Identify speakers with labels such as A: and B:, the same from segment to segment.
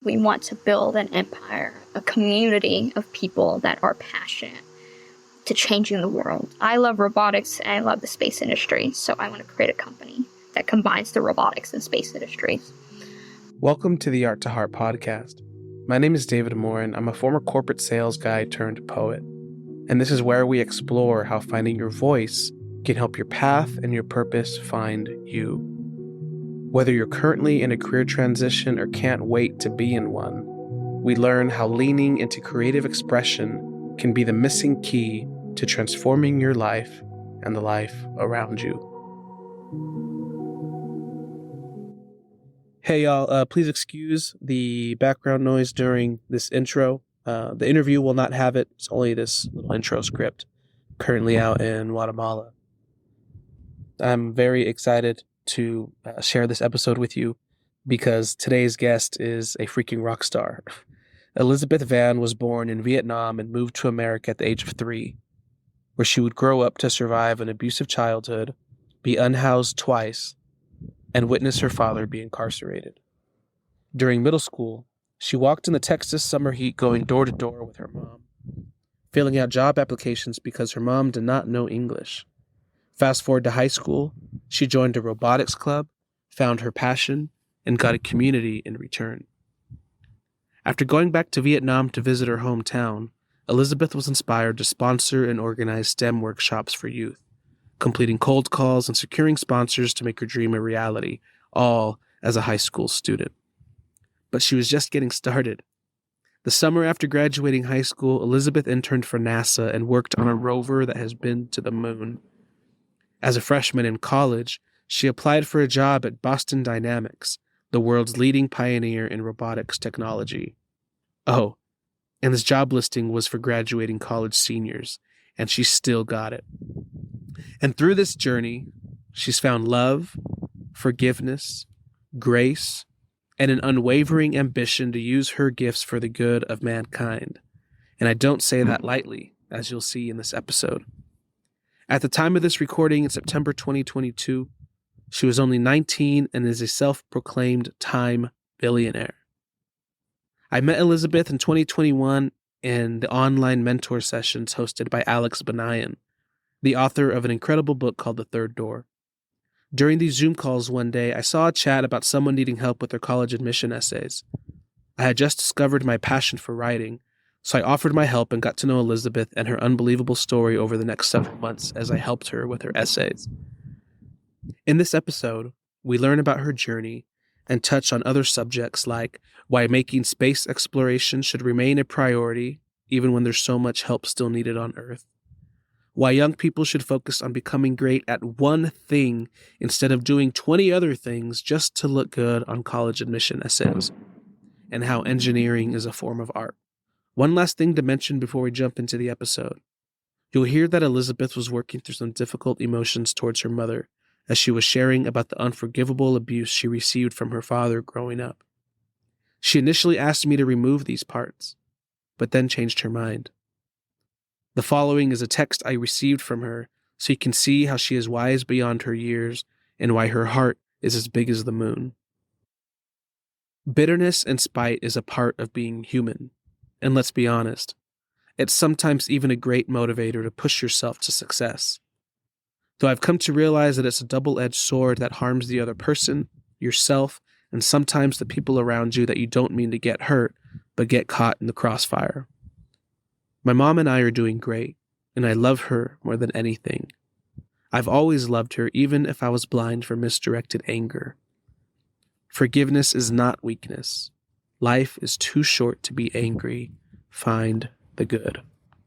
A: We want to build an empire, a community of people that are passionate to changing the world. I love robotics and I love the space industry, so I want to create a company that combines the robotics and space industries.
B: Welcome to the Art to Heart podcast. My name is David Morin. I'm a former corporate sales guy turned poet. And this is where we explore how finding your voice can help your path and your purpose find you. Whether you're currently in a career transition or can't wait to be in one, we learn how leaning into creative expression can be the missing key to transforming your life and the life around you. Hey y'all, please excuse the background noise during this intro. The interview will not have it. It's only this little intro script currently out in Guatemala. I'm very excited to share this episode with you because today's guest is a freaking rock star. Eliszabeth Van was born in Vietnam and moved to America at the age of 3, where she would grow up to survive an abusive childhood, be unhoused twice, and witness her father be incarcerated. During middle school, she walked in the Texas summer heat going door to door with her mom, filling out job applications because her mom did not know English. Fast forward to high school, she joined a robotics club, found her passion, and got a community in return. After going back to Vietnam to visit her hometown, Eliszabeth was inspired to sponsor and organize STEM workshops for youth, completing cold calls and securing sponsors to make her dream a reality, all as a high school student. But she was just getting started. The summer after graduating high school, Eliszabeth interned for NASA and worked on a rover that has been to the moon. As a freshman in college, she applied for a job at Boston Dynamics, the world's leading pioneer in robotics technology. Oh, and this job listing was for graduating college seniors, and she still got it. And through this journey, she's found love, forgiveness, grace, and an unwavering ambition to use her gifts for the good of mankind. And I don't say that lightly, as you'll see in this episode. At the time of this recording in September 2022, she was only 19 and is a self-proclaimed time billionaire. I met Eliszabeth in 2021 in the online mentor sessions hosted by Alex Benayan, the author of an incredible book called The Third Door. During these Zoom calls one day, I saw a chat about someone needing help with their college admission essays. I had just discovered my passion for writing, so I offered my help and got to know Eliszabeth and her unbelievable story over the next several months as I helped her with her essays. In this episode, we learn about her journey and touch on other subjects like why making space exploration should remain a priority even when there's so much help still needed on Earth, why young people should focus on becoming great at one thing instead of doing 20 other things just to look good on college admission essays, and how engineering is a form of art. One last thing to mention before we jump into the episode. You'll hear that Eliszabeth was working through some difficult emotions towards her mother as she was sharing about the unforgivable abuse she received from her father growing up. She initially asked me to remove these parts, but then changed her mind. The following is a text I received from her so you can see how she is wise beyond her years and why her heart is as big as the moon. Bitterness and spite is a part of being human, and let's be honest, it's sometimes even a great motivator to push yourself to success. Though I've come to realize that it's a double-edged sword that harms the other person, yourself, and sometimes the people around you that you don't mean to get hurt, but get caught in the crossfire. My mom and I are doing great, and I love her more than anything. I've always loved her, even if I was blind for misdirected anger. Forgiveness is not weakness. Life is too short to be angry. Find the good.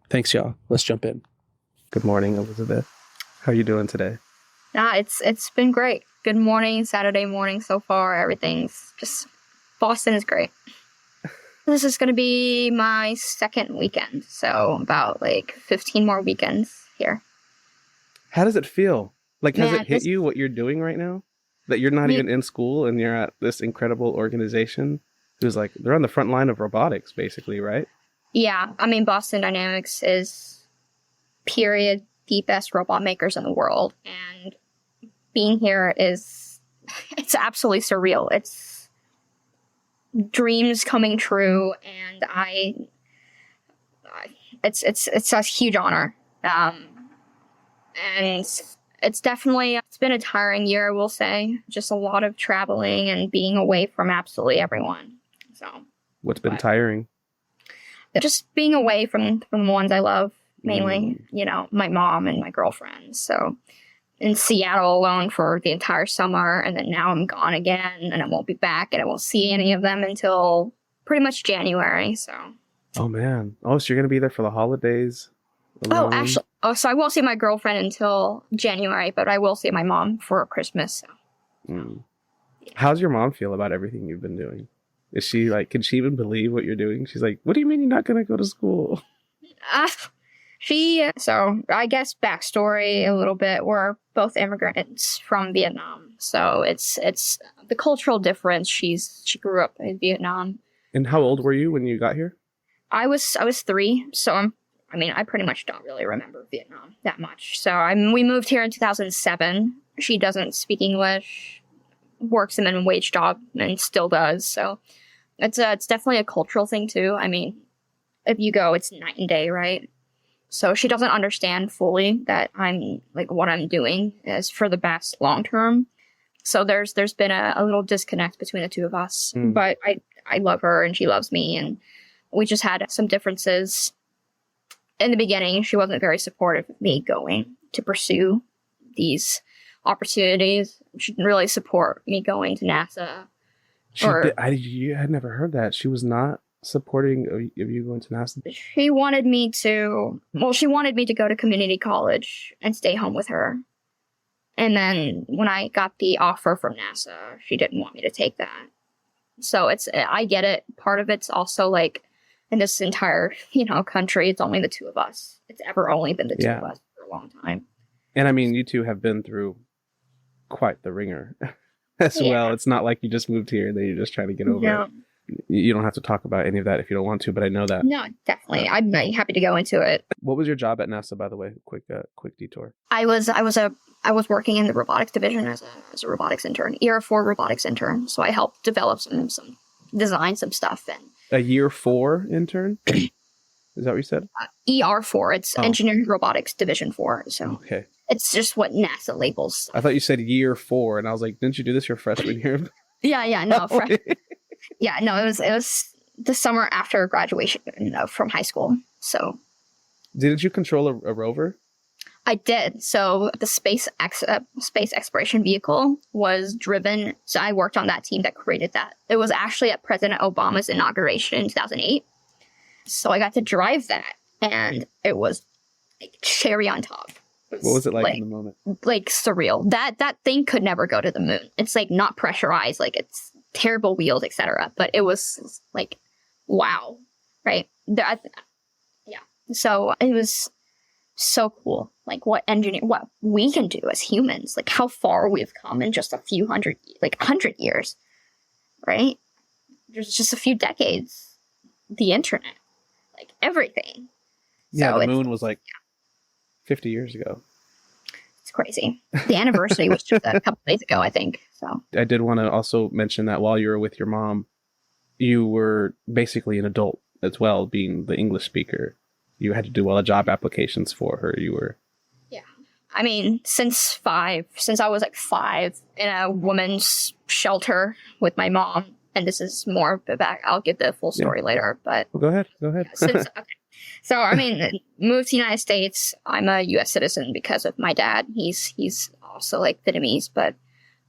B: Thanks, y'all. Let's jump in. Good morning, Eliszabeth. How are you doing today?
A: It's been great. Good morning, Saturday morning so far. Everything's just, Boston is great. This is going to be my second weekend, so about 15 more weekends here.
B: How does it feel? Has it hit you what you're doing right now? That you're not even in school and you're at this incredible organization who's they're on the front line of robotics, basically, right?
A: Yeah, I mean, Boston Dynamics is, period, the best robot makers in the world. And being here it's absolutely surreal. dreams coming true, and it's a huge honor. And it's been a tiring year, I will say. Just a lot of traveling and being away from absolutely everyone. So,
B: what's been tiring?
A: Just being away from the ones I love, mainly, my mom and my girlfriend. So in Seattle alone for the entire summer, and then now I'm gone again, and I won't be back, and I won't see any of them until pretty much January. So.
B: Oh man! Oh, so you're gonna be there for the holidays? Alone?
A: Oh, actually, so I won't see my girlfriend until January, but I will see my mom for Christmas. So.
B: Yeah. How's your mom feel about everything you've been doing? Is she like, can she even believe what you're doing? She's like, what do you mean you're not going to go to school? So I guess backstory a little bit. We're both immigrants from Vietnam. So it's the cultural difference. She grew up in Vietnam. And how old were you when you got here?
A: I was 3. So I pretty much don't really remember Vietnam that much. So we moved here in 2007. She doesn't speak English, works a minimum wage job, and still does. So it's definitely a cultural thing too. If you go, it's night and day, right? So she doesn't understand fully that what I'm doing is for the best long term. So there's been a little disconnect between the two of us. But I love her and she loves me, and we just had some differences. In the beginning, she wasn't very supportive of me going to pursue these opportunities. She didn't really support me going to NASA.
B: I had never heard that. She was not supporting of you going to NASA?
A: She wanted me to go to community college and stay home with her. And then when I got the offer from NASA, she didn't want me to take that. So I get it. Part of it's also like in this entire, country, it's only the two of us. It's ever only been the two of us for a long time.
B: And you two have been through quite the ringer as well. It's not like you just moved here and then you're just trying to get over it. You don't have to talk about any of that if you don't want to, but I know that.
A: No, definitely. I'm happy to go into it.
B: What was your job at NASA, by the way? Quick detour.
A: I was working in the robotics division as a robotics intern, year 4 robotics intern. So I helped develop some design some stuff. And
B: a year 4 intern? Is that what you said?
A: ER4. It's engineering robotics division 4. So
B: okay.
A: It's just what NASA labels stuff.
B: I thought you said year 4, and I was like, didn't you do this your freshman year?
A: Yeah, no. It was the summer after graduation from high school. So,
B: didn't you control a rover?
A: I did. So the space exploration vehicle was driven. So I worked on that team that created that. It was actually at President Obama's inauguration in 2008. So I got to drive that, and it was like cherry on top.
B: What was it like in the moment?
A: Like surreal. That thing could never go to the moon. It's like not pressurized. Like it's terrible wheels, etc. But it was like, wow, right? So it was so cool. Like what we can do as humans. Like how far we've come in just a few 100 years, right? There's just a few decades. The internet, like everything.
B: Yeah, so the moon was like 50 years ago.
A: It's crazy. The anniversary was just a couple days ago, I think. So
B: I did want to also mention that while you were with your mom, you were basically an adult as well, being the English speaker. You had to do all the job applications for her. You were.
A: Yeah. Since I was like 5 in a women's shelter with my mom, and this is more back. I'll give the full story later, but.
B: Well, go ahead.
A: So, moved to the United States. I'm a U.S. citizen because of my dad. He's also like Vietnamese, but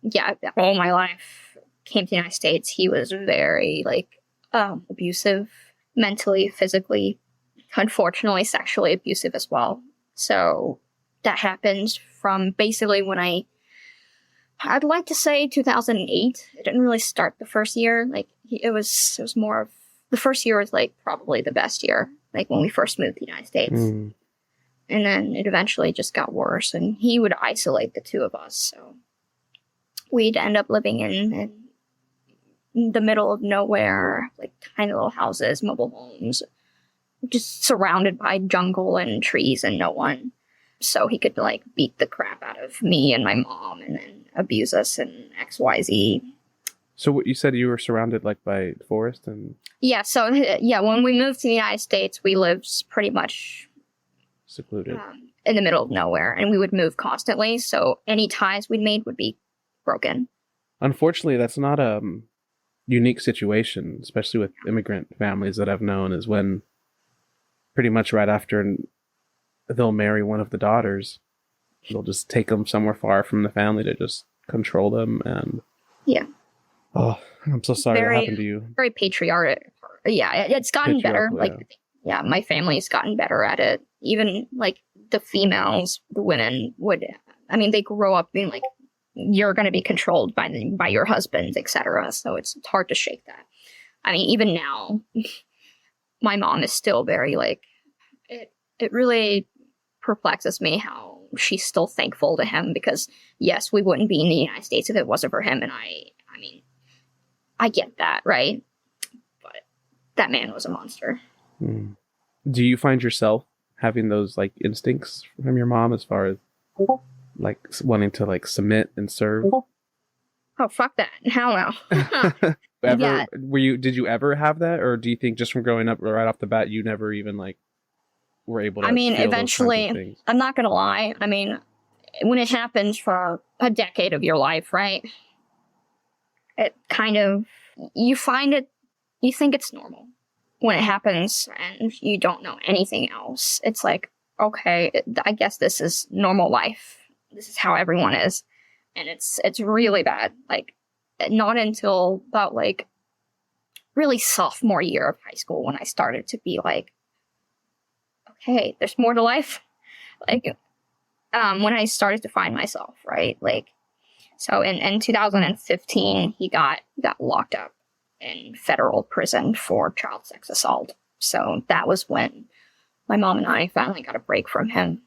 A: yeah, all my life came to the United States. He was very abusive, mentally, physically, unfortunately, sexually abusive as well. So that happened from basically when I'd like to say 2008. It didn't really start the first year. Like it was more of the first year was like probably the best year. Like when we first moved to the United States. And then it eventually just got worse, and he would isolate the two of us. So we'd end up living in the middle of nowhere, like tiny little houses, mobile homes, just surrounded by jungle and trees and no one. So he could like beat the crap out of me and my mom and then abuse us and XYZ.
B: So what you said, you were surrounded like by forest and
A: Yeah, so yeah, when we moved to the United States, we lived pretty much
B: secluded.
A: In the middle of nowhere, and we would move constantly. So any ties we'd made would be broken.
B: Unfortunately, that's not a unique situation, especially with immigrant families that I've known, is when pretty much right after they'll marry one of the daughters, they'll just take them somewhere far from the family to just control them. And
A: yeah.
B: Oh, I'm so sorry that happened to you.
A: Very patriarchal. Yeah, it's gotten better.
B: Yeah.
A: Like, yeah, my family's gotten better at it. Even like the females, the women would. I mean, they grow up being like, you're going to be controlled by your husband, etc. So it's hard to shake that. I mean, even now, my mom is still very like. It really perplexes me how she's still thankful to him, because yes, we wouldn't be in the United States if it wasn't for him, and I mean, I get that, right? But that man was a monster.
B: Do you find yourself having those like instincts from your mom as far as like wanting to like submit and serve?
A: Oh, fuck that. Hell no.
B: Yeah. Did you ever have that? Or do you think just from growing up right off the bat, you never even like were able to feel
A: eventually,
B: those kinds of things?
A: I'm not going to lie. I mean, when it happens for a decade of your life, right? It kind of, you think it's normal. When it happens and you don't know anything else, it's like, okay, I guess this is normal life. This is how everyone is. And it's really bad. Like, not until about like really sophomore year of high school when I started to be like, okay, there's more to life. Like, when I started to find myself, right? Like, so in 2015, he got locked up in federal prison for child sex assault. So that was when my mom and I finally got a break from him.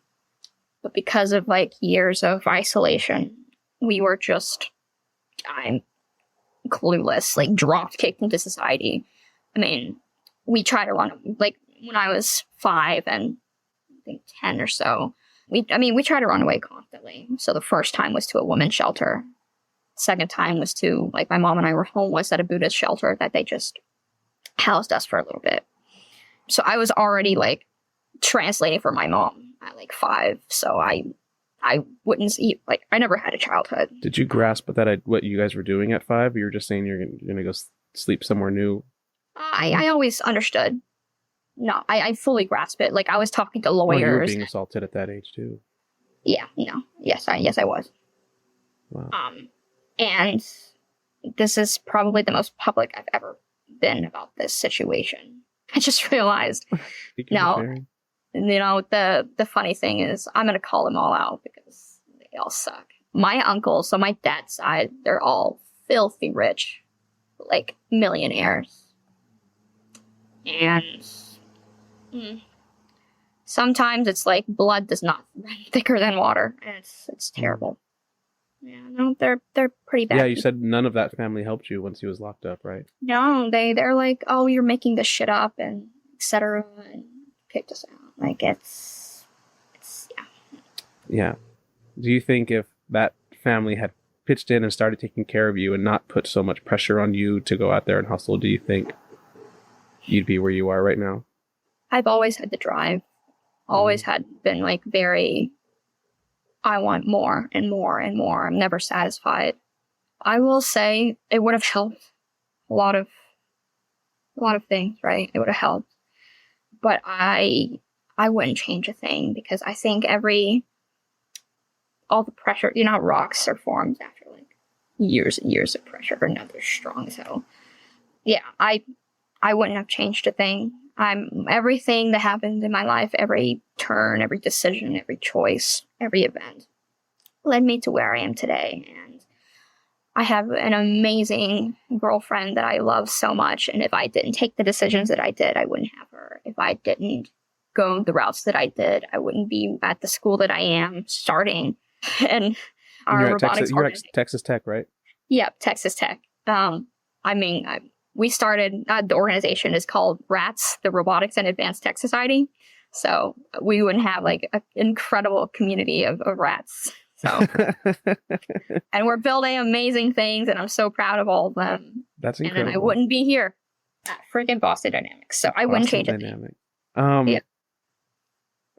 A: But because of like years of isolation, we were just, I'm clueless, like dropped, kicked into society. I mean, we tried to run, like when I was 5 and I think 10 or so, we tried to run away constantly. So the first time was to a women's shelter. Second time was to, like, my mom and I were homeless at a Buddhist shelter that they just housed us for a little bit. So I was already like translating for my mom at like 5. So I wouldn't see, like, I never had a childhood.
B: Did you grasp what you guys were doing at 5? Or you were just saying you're gonna go sleep somewhere new?
A: I always understood. No, I fully grasp it. Like, I was talking to lawyers.
B: Oh, you were being assaulted at that age too.
A: Yeah, yes, I was.
B: Wow.
A: And this is probably the most public I've ever been about this situation. I just realized. Now, the funny thing is, I'm going to call them all out because they all suck. My uncles, so my dad's side, they're all filthy rich, like millionaires. And sometimes it's like blood does not run thicker than water. And it's terrible. Yeah, no, they're pretty bad.
B: Yeah, you said none of that family helped you once he was locked up, right?
A: No, they're like, oh, you're making this shit up and etc. and kicked us out. Like, it's yeah.
B: Yeah. Do you think if that family had pitched in and started taking care of you and not put so much pressure on you to go out there and hustle, do you think you'd be where you are right now?
A: I've always had the drive. Always had been like very, I want more and more and more. I'm never satisfied. I will say it would have helped a lot of things, right? It would have helped. But I wouldn't change a thing, because I think all the pressure, you know how rocks are formed after like years and years of pressure, and now they're strong as hell. Yeah, I wouldn't have changed a thing. Everything that happened in my life, every turn, every decision, every choice, every event led me to where I am today. And I have an amazing girlfriend that I love so much. And if I didn't take the decisions that I did, I wouldn't have her. If I didn't go the routes that I did, I wouldn't be at the school that I am starting. And our robotics.
B: You're at Texas Tech, right?
A: Yep, Texas Tech. We started, the organization is called RATS, the Robotics and Advanced Tech Society. So we wouldn't have like an incredible community of rats. So, and we're building amazing things, and I'm so proud of all of them.
B: That's
A: And
B: incredible.
A: then I wouldn't be here at freaking Boston Dynamics, so I wouldn't change it.
B: Dynamic.
A: Yeah.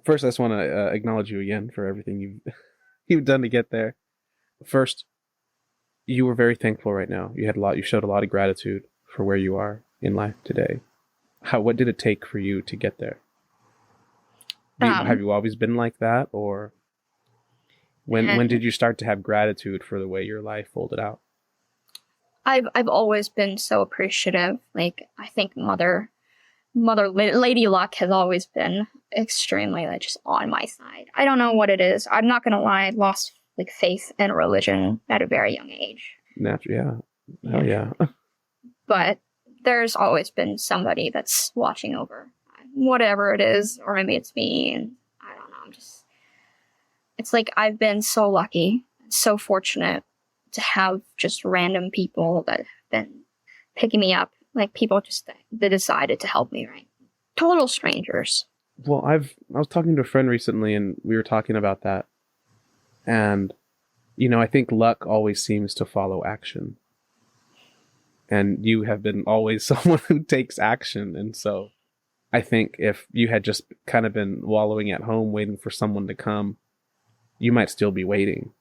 B: First, I just want to acknowledge you again for everything you've done to get there. First, you were very thankful right now. You showed a lot of gratitude for where you are in life today. What did it take for you to get there? Have you always been like that, or when did you start to have gratitude for the way your life folded out?
A: I've always been so appreciative. Like, I think Mother Lady Luck has always been extremely just on my side. I don't know what it is. I'm not gonna lie. I lost faith in religion at a very young age.
B: Naturally, yeah. Hell yeah.
A: But there's always been somebody that's watching over whatever it is, or maybe it's me, and I don't know. It's like I've been so lucky, so fortunate to have just random people that have been picking me up, like people just that decided to help me, right? Total strangers.
B: Well, I was talking to a friend recently, and we were talking about that. And, I think luck always seems to follow action. And you have been always someone who takes action. And so I think if you had just kind of been wallowing at home waiting for someone to come, you might still be waiting.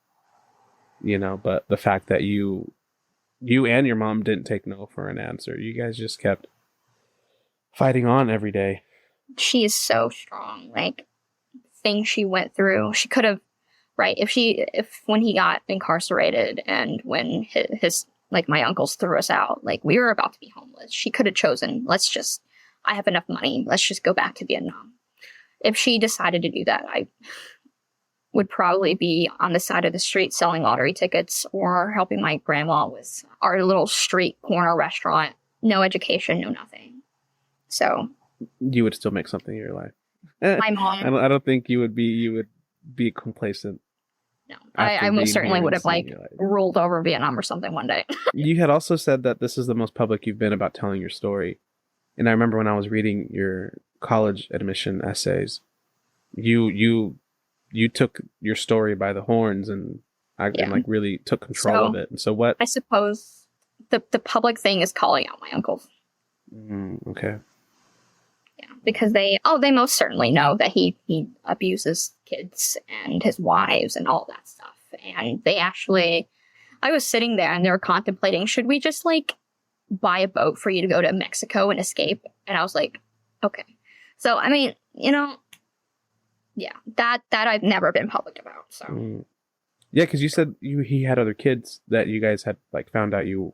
B: But the fact that you and your mom didn't take no for an answer. You guys just kept fighting on every day.
A: She is so strong. Things she went through, she could have, right? If when he got incarcerated and when his my uncles threw us out, we were about to be homeless. She could have chosen, I have enough money. Let's just go back to Vietnam. If she decided to do that, I would probably be on the side of the street selling lottery tickets or helping my grandma with our little street corner restaurant. No education, no nothing. So
B: you would still make something of your life.
A: My mom.
B: I don't think you would be complacent.
A: No, I most certainly would have rolled over Vietnam or something one day.
B: You had also said that this is the most public you've been about telling your story. And I remember when I was reading your college admission essays, you took your story by the horns and really took control of it. And so what?
A: I suppose the public thing is calling out my uncles.
B: Okay.
A: Yeah, because they most certainly know that he abuses kids and his wives and all that stuff. And they actually, I was sitting there and they were contemplating, should we just buy a boat for you to go to Mexico and escape? And I was like, okay. So, I mean, yeah, that I've never been public about. So,
B: yeah, because you said he had other kids that you guys had found out you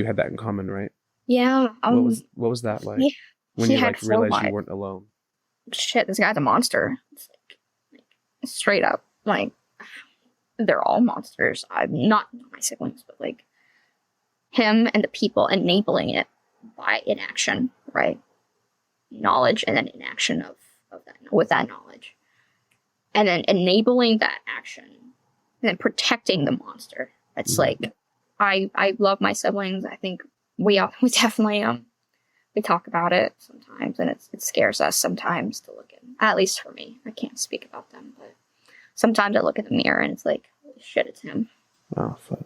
B: had that in common, right?
A: Yeah.
B: What was that like?
A: Yeah.
B: When you realized you weren't alone?
A: Shit, this guy's a monster. It's straight up, they're all monsters. I'm not my siblings, but him and the people enabling it by inaction, right? Knowledge and then inaction of that with that knowledge, and then enabling that action and then protecting the monster. It's I love my siblings. I think we definitely we talk about it sometimes, and it scares us sometimes to look at least for me. I can't speak about them, but sometimes I look in the mirror and it's holy shit, it's him.
B: Oh, fuck.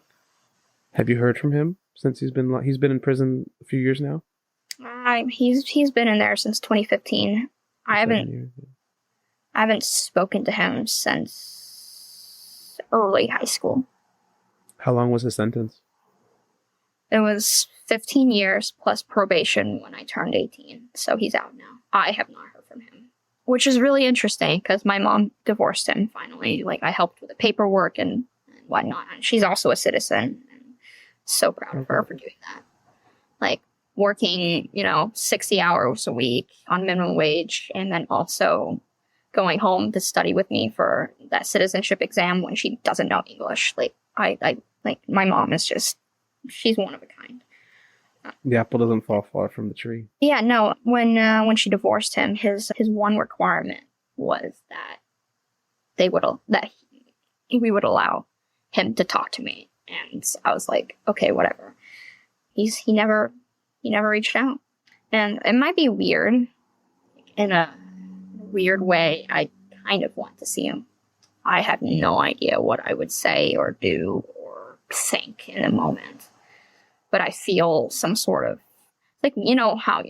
B: Have you heard from him since he's been in prison a few years now?
A: He's been in there since 2015. I haven't spoken to him since early high school.
B: How long was his sentence?
A: It was 15 years plus probation when I turned 18. So he's out now. I have not heard from him, which is really interesting because my mom divorced him finally. I helped with the paperwork and whatnot. And she's also a citizen. And so proud of her for doing that. Working, 60 hours a week on minimum wage, and then also going home to study with me for that citizenship exam when she doesn't know English. My mom is just, she's one of a kind.
B: The apple doesn't fall far from the tree.
A: Yeah, no. When she divorced him, his one requirement was that we would allow him to talk to me, and I was like, okay, whatever. He never reached out, and it might be weird. In a weird way, I kind of want to see him. I have no idea what I would say or do or think in the moment. But I feel some sort of, like, you know how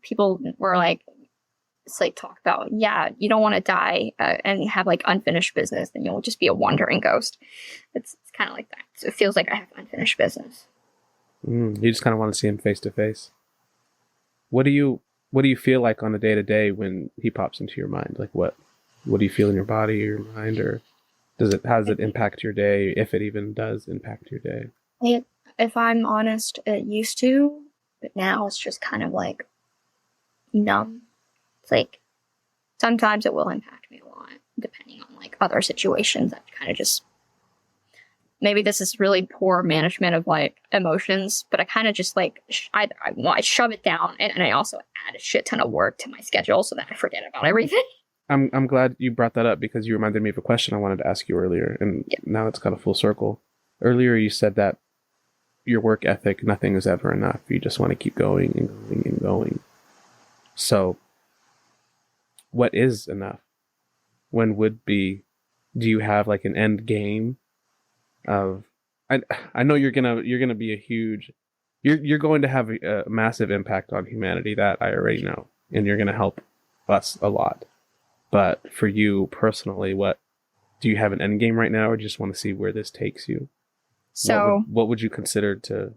A: people were like, it's like talk about, yeah, you don't want to die and you have like unfinished business, then you'll just be a wandering ghost. It's kind of like that. So it feels like I have unfinished business.
B: You just kind of want to see him face to face. What do you feel like on a day to day when he pops into your mind? Like what do you feel in your body or your mind, or how does it impact your day, if it even does impact your day?
A: If I'm honest, it used to, but now it's just kind of like numb. It's like sometimes it will impact me a lot, depending on like other situations that kind of just, maybe this is really poor management of like emotions, but I kind of just like, I shove it down and I also add a shit ton of work to my schedule so that I forget about everything.
B: I'm glad you brought that up because you reminded me of a question I wanted to ask you earlier, and now it's kind of full circle. Earlier you said that your work ethic, nothing is ever enough. You just want to keep going and going and going. So what is enough? When would be, do you have like an end game of, I know you're gonna be a huge, you're going to have a massive impact on humanity, that I already know, and you're going to help us a lot. But for you personally, what do you have an end game right now, or just want to see where this takes you?
A: So
B: what would you consider to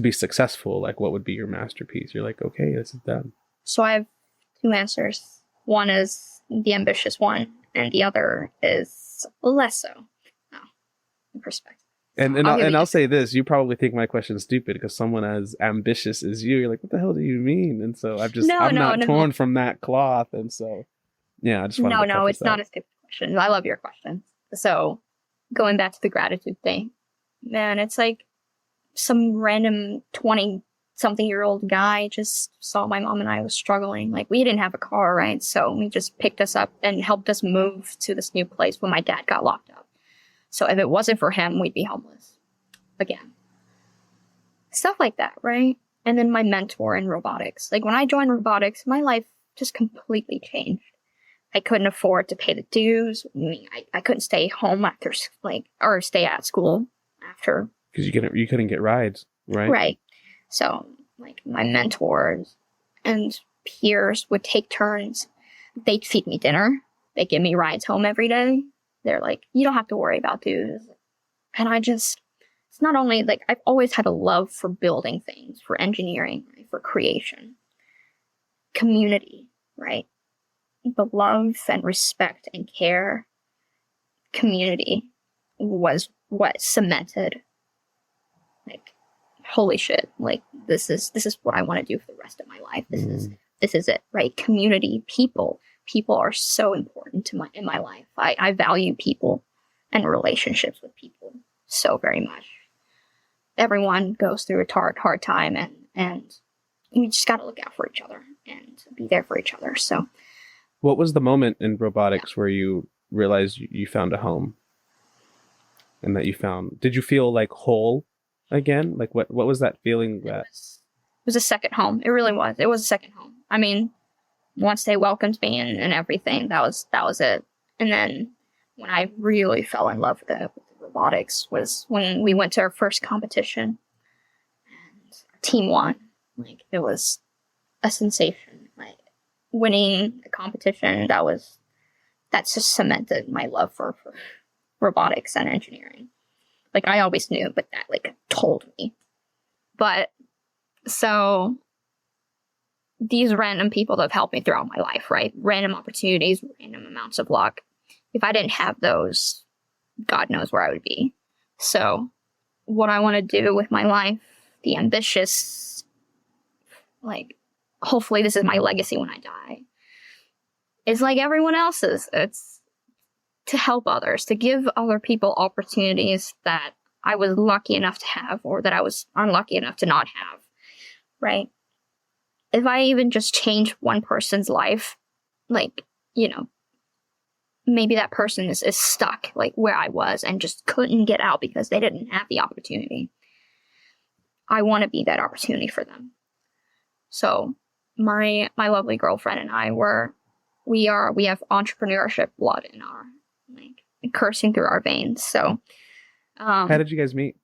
B: be successful? Like, what would be your masterpiece? You're like, okay, this is done.
A: So I have two answers. One is the ambitious one, and the other is less so. In perspective.
B: And I'll say this: you probably think my question's stupid because someone as ambitious as you're like, what the hell do you mean? And so I'm not torn from that cloth, and so yeah, I just want to
A: no, it's not a stupid question. I love your questions. So going back to the gratitude thing, man, it's like some random 20-something-year-old guy just saw my mom and I was struggling. Like, we didn't have a car, right? So he just picked us up and helped us move to this new place when my dad got locked up. So if it wasn't for him, we'd be homeless again. Stuff like that, right? And then my mentor in robotics. Like, when I joined robotics, my life just completely changed. I couldn't afford to pay the dues. I mean, I couldn't stay home after, or stay at school after.
B: Because you couldn't get rides, right?
A: Right. So, like, my mentors and peers would take turns. They'd feed me dinner. They'd give me rides home every day. They're like, you don't have to worry about dues. And it's not only, like, I've always had a love for building things, for engineering, right, for creation, community, right? The love and respect and care, community was what cemented, like, holy shit, like, this is what I want to do for the rest of my life. This is it, right? Community, people are so important in my life. I value people and relationships with people so very much. Everyone goes through a hard time, and we just got to look out for each other and be there for each other. So
B: what was the moment in robotics where you realized you found a home, and that did you feel like whole again? Like, what was that feeling? It
A: was a second home. It really was. It was a second home. I mean, once they welcomed me and everything, that was it. And then when I really fell in love with robotics was when we went to our first competition and our team won. Like, it was a sensation. Like, winning the competition, that just cemented my love for robotics and engineering. Like, I always knew, but that, like, told me. But so these random people that have helped me throughout my life, right? Random opportunities, random amounts of luck. If I didn't have those, God knows where I would be. So what I want to do with my life, the ambitious, like, hopefully this is my legacy when I die, is like everyone else's. It's to help others, to give other people opportunities that I was lucky enough to have or that I was unlucky enough to not have, right? If I even just change one person's life, like, you know, maybe that person is stuck, like, where I was and just couldn't get out because they didn't have the opportunity. I want to be that opportunity for them. So my lovely girlfriend and I we have entrepreneurship blood in our, like, coursing through our veins. So,
B: How did you guys meet?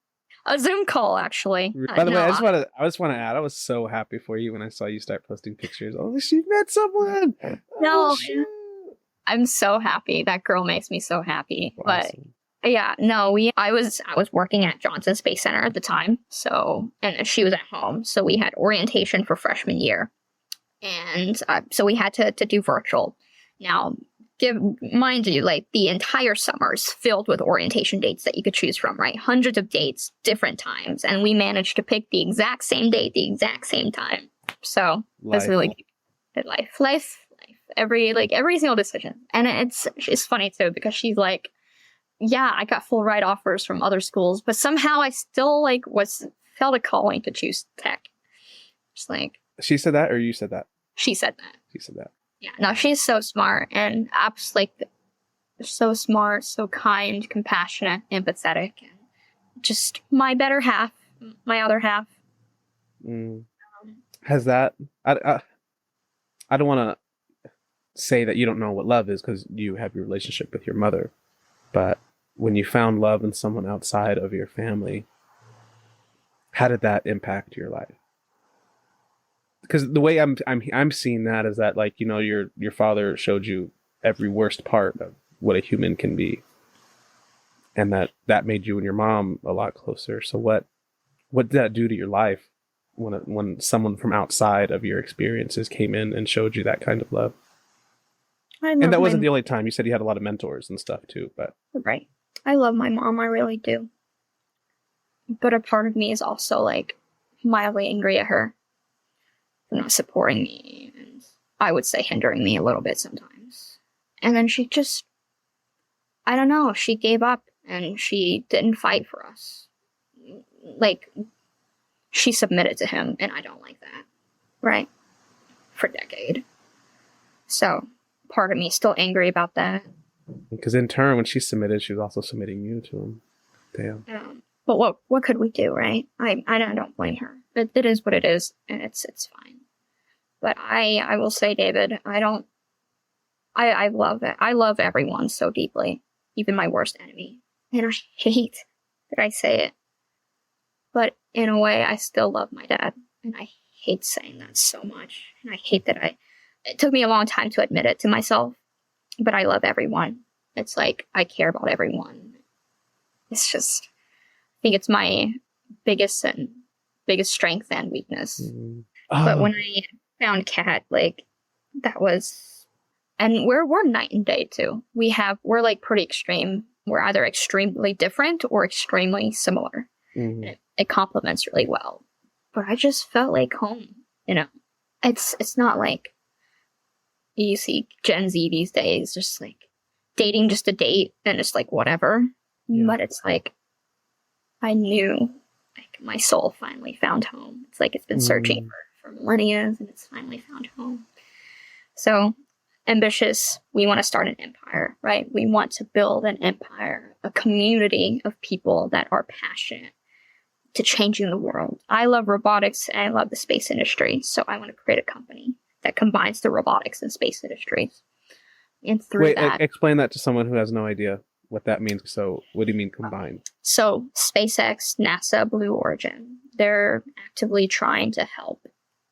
A: a Zoom call, actually.
B: By the way, I just want to add, I was so happy for you when I saw you start posting pictures. Oh, she met someone.
A: No,
B: shoot.
A: I'm so happy. That girl makes me so happy.
B: Awesome.
A: But yeah, no, I was working at Johnson Space Center at the time. So, and she was at home. So we had orientation for freshman year. And so we had to do virtual. Now, mind you, like the entire summer is filled with orientation dates that you could choose from, right? Hundreds of dates, different times. And we managed to pick the exact same date, the exact same time. So that's really good. Life. Every single decision. And it's funny too, because she's like, yeah, I got full ride offers from other schools, but somehow I still felt a calling to choose tech. Just like,
B: she said that, or you said that?
A: She said that.
B: She said that.
A: Yeah, no, she's so smart and so smart, so kind, compassionate, empathetic, and just my better half, my other half.
B: Has that? I don't want to say that you don't know what love is because you have your relationship with your mother, but when you found love in someone outside of your family, how did that impact your life? Because the way I'm seeing that is that, like, you know, your father showed you every worst part of what a human can be, and that made you and your mom a lot closer. So what did that do to your life when someone from outside of your experiences came in and showed you that kind of love? And that wasn't the only time. You said you had a lot of mentors and stuff too, but
A: right. I love my mom, I really do. But a part of me is also like mildly angry at her for not supporting me, and I would say hindering me a little bit sometimes. And then she just, I don't know, she gave up and she didn't fight for us. Like, she submitted to him, and I don't like that, right? For a decade. So, part of me is still angry about that.
B: Because in turn, when she submitted, she was also submitting you to him. Damn.
A: But what could we do, right? I don't blame her. It is what it is, and it's fine. But I will say, David, I love it. I love everyone so deeply, even my worst enemy. And I hate that I say it. But in a way, I still love my dad. And I hate saying that so much. And I hate that it took me a long time to admit it to myself. But I love everyone. It's like, I care about everyone. It's just, I think it's my biggest strength and weakness.
B: Mm-hmm.
A: But when I found Kat, like, that was, and we're night and day too. We're like pretty extreme. We're either extremely different or extremely similar.
B: Mm-hmm.
A: It complements really well. But I just felt like home, you know. It's not like you see Gen Z these days, just like dating just a date and it's like whatever. Yeah. But it's like, I knew like my soul finally found home. It's like it's been searching for millennia, and it's finally found home. So ambitious, we want to start an empire, right? We want to build an empire, a community of people that are passionate to changing the world. I love robotics and I love the space industry, so I want to create a company that combines the robotics and space industries. And through that,
B: explain that to someone who has no idea what that means. So what do you mean combined?
A: So SpaceX, NASA, Blue Origin, they're actively trying to help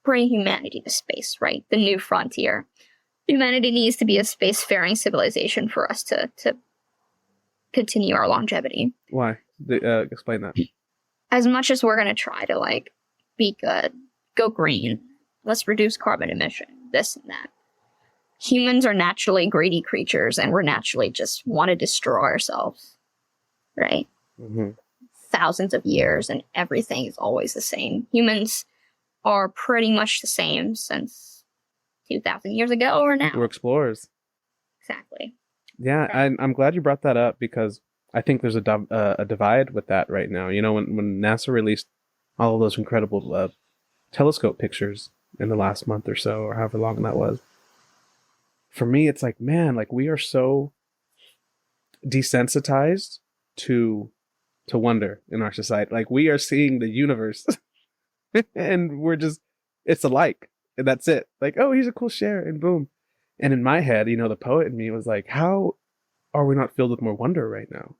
A: bring humanity to space, right? The new frontier. Humanity needs to be a spacefaring civilization for us to continue our longevity.
B: Why? Explain that.
A: As much as we're going to try to like be good, go green, let's reduce carbon emission, this and that. Humans are naturally greedy creatures, and we're naturally just want to destroy ourselves, right?
B: Mm-hmm.
A: Thousands of years, and everything is always the same. Humans are pretty much the same since 2,000 years ago or now.
B: We're explorers.
A: Exactly.
B: Yeah, I'm glad you brought that up, because I think there's a divide with that right now. You know, when NASA released all of those incredible telescope pictures in the last month or so, or however long that was, for me, it's like, man, like we are so desensitized to wonder in our society. Like we are seeing the universe and we're just, it's alike, and that's it. Like, oh, he's a cool share, and boom. And in my head, you know, the poet in me was like, how are we not filled with more wonder right now?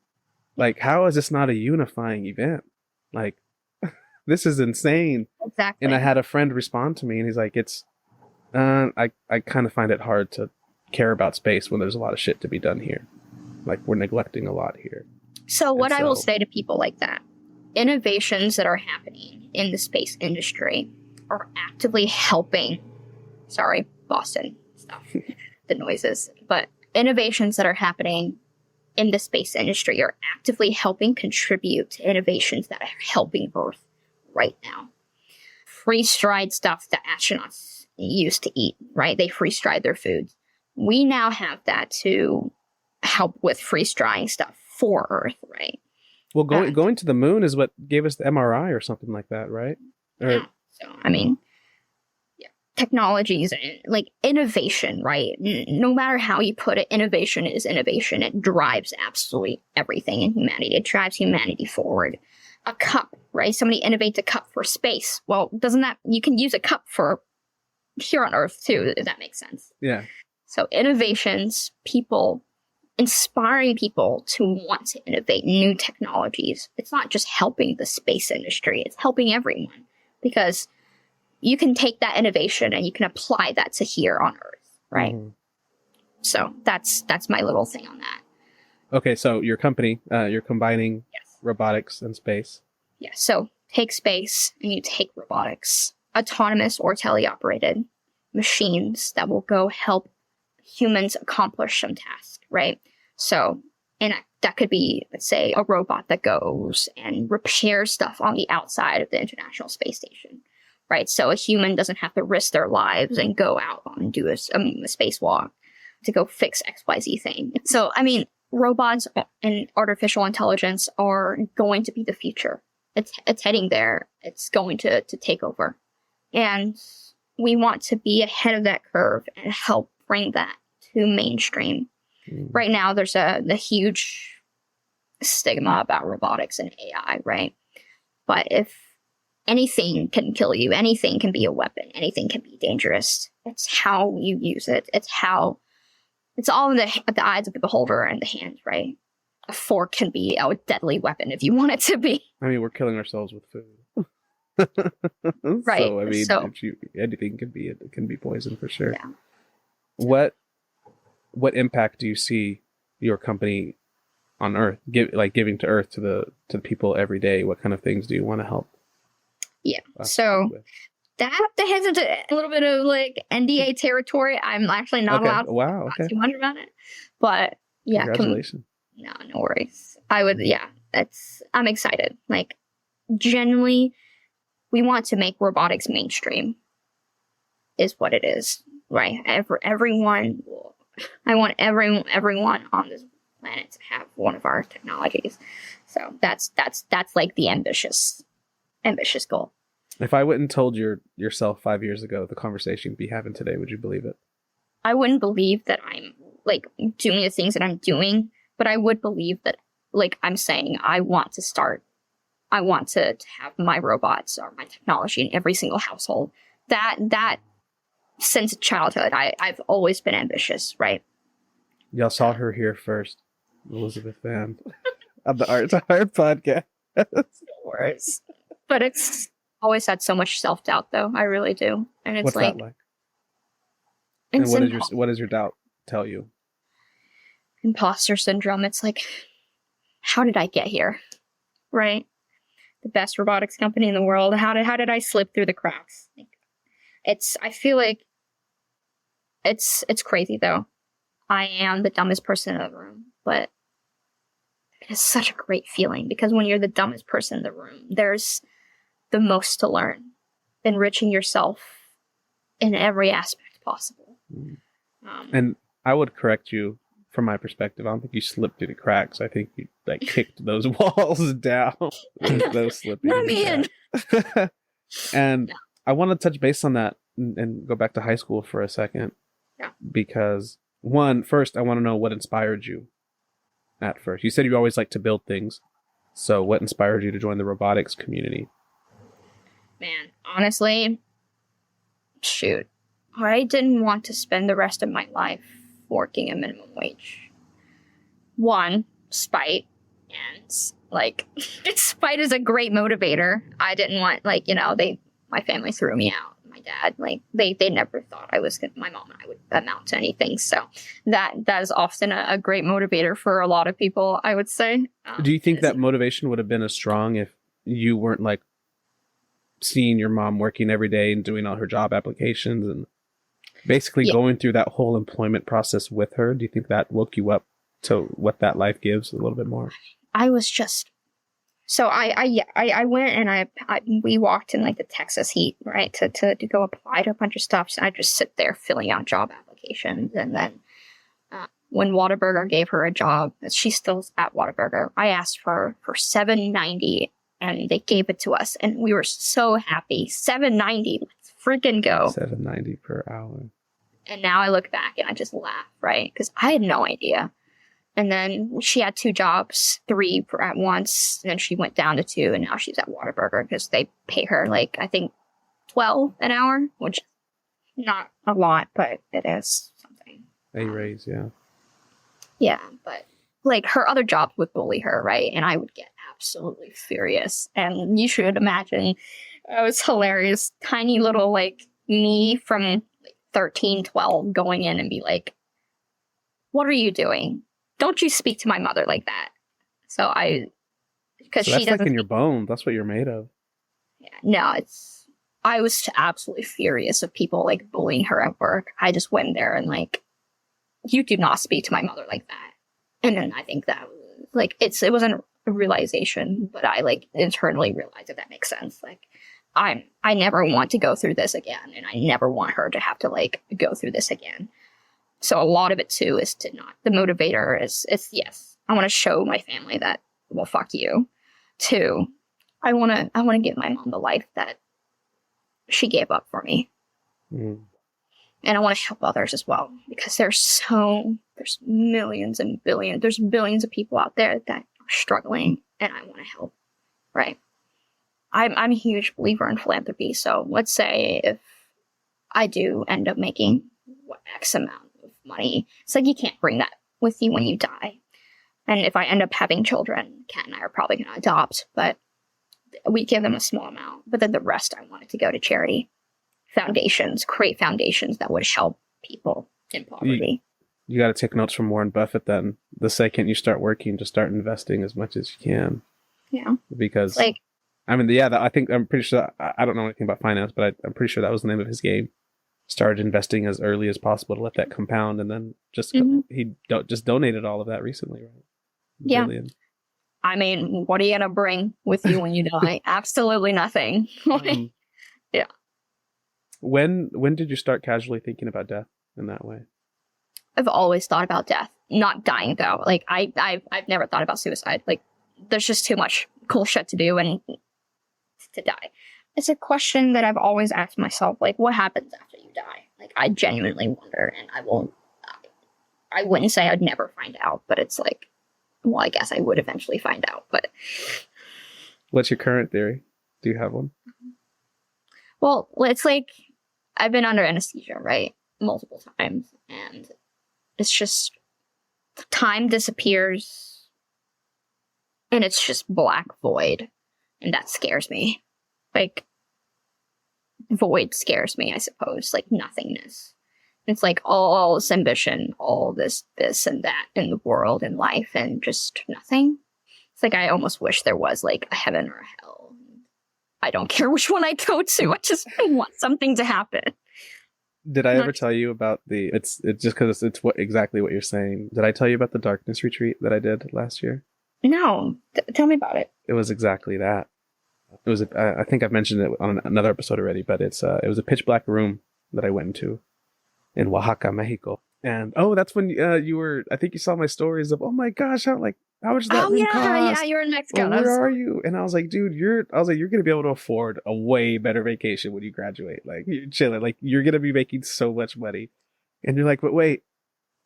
B: Like, how is this not a unifying event? Like, this is insane.
A: Exactly.
B: And I had a friend respond to me, and he's like, I kind of find it hard to care about space when there's a lot of shit to be done here. Like, we're neglecting a lot here.
A: So what I will say to people like that, innovations that are happening in the space industry are actively helping, sorry, Boston stuff, the noises, but innovations that are happening in the space industry are actively helping contribute to innovations that are helping Earth right now. Freeze-dried stuff that astronauts used to eat, right? They freeze-dried their foods. We now have that to help with freeze-drying stuff for Earth, right?
B: Well, going to the moon is what gave us the MRI or something like that, right?
A: Yeah. So, I mean, yeah, technologies and like innovation, right? No matter how you put it, innovation is innovation. It drives absolutely everything in humanity. It drives humanity forward. A cup, right? Somebody innovates a cup for space. Well, doesn't that, you can use a cup for here on Earth too, if that makes sense.
B: Yeah.
A: So innovations, people, inspiring people to want to innovate new technologies. It's not just helping the space industry, it's helping everyone, because you can take that innovation and you can apply that to here on Earth, right? Mm-hmm. So that's my little thing on that.
B: Okay, so your company, you're combining robotics and space.
A: Yeah, so take space and you take robotics, autonomous or teleoperated machines that will go help humans accomplish some task, right? So, and that could be, let's say, a robot that goes and repairs stuff on the outside of the International Space Station, right? So a human doesn't have to risk their lives and go out and do a spacewalk to go fix XYZ thing. So, I mean, robots and artificial intelligence are going to be the future. It's heading there. It's going to take over. And we want to be ahead of that curve and help bring that to mainstream. Right now, there's the huge stigma about robotics and AI, right? But if anything can kill you, anything can be a weapon, anything can be dangerous. It's how you use it. It's all in the eyes of the beholder and the hand, right? A fork can be a deadly weapon if you want it to be.
B: I mean, we're killing ourselves with food.
A: Right.
B: So, I mean, anything can be poison for sure.
A: Yeah.
B: What impact do you see your company on Earth, giving to Earth to the people every day? What kind of things do you want to help?
A: Yeah. So that heads into a little bit of like NDA territory. I'm actually not allowed to talk too much about it. But yeah,
B: congratulations.
A: No worries. I'm excited. Like, genuinely, we want to make robotics mainstream, is what it is, right? Everyone, I want everyone on this planet to have one of our technologies. So that's like the ambitious goal.
B: If I wouldn't told yourself 5 years ago the conversation we'd be having today, would you believe it?
A: I wouldn't believe that I'm like doing the things that I'm doing, but I would believe that, like I'm saying, I want to have my robots or my technology in every single household. That since childhood, I've always been ambitious, right?
B: Y'all saw her here first, Eliszabeth Van, of the Art to Heart podcast.
A: No worries. But it's always had so much self-doubt, though. I really do. And it's
B: What's that like? And what does your doubt tell you?
A: Imposter syndrome. It's like, how did I get here? Right? The best robotics company in the world. How did I slip through the cracks? I feel like it's crazy, though. I am the dumbest person in the room, but it's such a great feeling, because when you're the dumbest person in the room, there's the most to learn, enriching yourself in every aspect possible.
B: And I would correct you from my perspective. I don't think you slipped through the cracks. I think you kicked those walls down. Those slipping.
A: Not me.
B: And I want to touch base on that and go back to high school for a second.
A: Yeah.
B: Because first, I want to know what inspired you at first. You said you always like to build things. So what inspired you to join the robotics community?
A: Man, honestly, shoot. I didn't want to spend the rest of my life working a minimum wage. one, spite. And like, spite is a great motivator. I didn't want, like, my family threw me out. My dad, like, they never thought my mom and I would amount to anything. So that is often a great motivator for a lot of people, I would say.
B: Do you think that motivation would have been as strong if you weren't like seeing your mom working every day and doing all her job applications and basically going through that whole employment process with her? Do you think that woke you up to what that life gives a little bit more?
A: I was just, so I went and we walked in like the Texas heat, right, to go apply to a bunch of stuff. So I just sit there filling out job applications. And then when Whataburger gave her a job, she's still at Whataburger, I asked for $7.90 and they gave it to us. And we were so happy. $7.90, let's freaking go.
B: $7.90 per hour.
A: And now I look back and I just laugh, right? Because I had no idea. And then she had 2 jobs, 3 at once. And then she went down to 2, and now she's at Whataburger because they pay her, like, I think $12 an hour, which is not a lot, but it is something.
B: A raise, yeah.
A: Yeah, but like her other jobs would bully her, right? And I would get absolutely furious. And you should imagine, it was hilarious. Tiny little, like, me from like 13, 12 going in and be like, what are you doing? Don't you speak to my mother like that. So because she doesn't. That's
B: like in your bones. That's what you're made of.
A: Yeah, no, I was absolutely furious of people like bullying her at work. I just went there and like, you do not speak to my mother like that. And then I think that was like, it wasn't a realization, but I like internally realized that makes sense. Like, I never want to go through this again. And I never want her to have to like go through this again. So a lot of it too is to not, the motivator is yes, I want to show my family that, well, fuck you. 2, I want to give my mom the life that she gave up for me.
B: Mm.
A: And I want to help others as well, because there's millions and billions, there's billions of people out there that are struggling, and I want to help, right? I'm a huge believer in philanthropy. So let's say if I do end up making X amount of money, it's like you can't bring that with you when you die. And if I end up having children, Kat and I are probably going to adopt, but we give them a small amount. But then the rest I want it to go to charity. Foundations, create foundations that would help people in poverty.
B: You got to take notes from Warren Buffett then. The second you start working, just start investing as much as you can.
A: Yeah.
B: Because,
A: like,
B: I mean, yeah, I'm pretty sure, I don't know anything about finance, but I'm pretty sure that was the name of his game. Started investing as early as possible to let that compound, and then he just donated all of that recently, right?
A: Yeah.
B: Billion.
A: I mean, what are you gonna bring with you when you die? Absolutely nothing. Yeah.
B: When did you start casually thinking about death in that way?
A: I've always thought about death, not dying though. Like I've never thought about suicide. Like there's just too much cool shit to do and to die. It's a question that I've always asked myself, like, what happens after you die? Like, I genuinely wonder, and I wouldn't say I'd never find out, but it's like, well, I guess I would eventually find out, but.
B: What's your current theory? Do you have one?
A: Well, it's like, I've been under anesthesia, right? Multiple times, and it's just, time disappears, and it's just black void, and that scares me. Like, void scares me, I suppose. Like, nothingness. It's like all this ambition, all this and that in the world and life, and just nothing. It's like I almost wish there was like a heaven or a hell. I don't care which one I go to. I just want something to happen.
B: Did I ever tell you about it's just because it's exactly what you're saying. Did I tell you about the darkness retreat that I did last year?
A: No. Tell me about it.
B: It was exactly that. It was, I think I've mentioned it on another episode already, but it was a pitch black room that I went into in Oaxaca, Mexico. And, that's when you were, I think you saw my stories of, oh my gosh, how much does that room cost?
A: Yeah, you were in Mexico.
B: Well, where are you? And I was like, dude, you're going to be able to afford a way better vacation when you graduate. Like, you're chilling. Like, you're going to be making so much money. And you're like, but wait,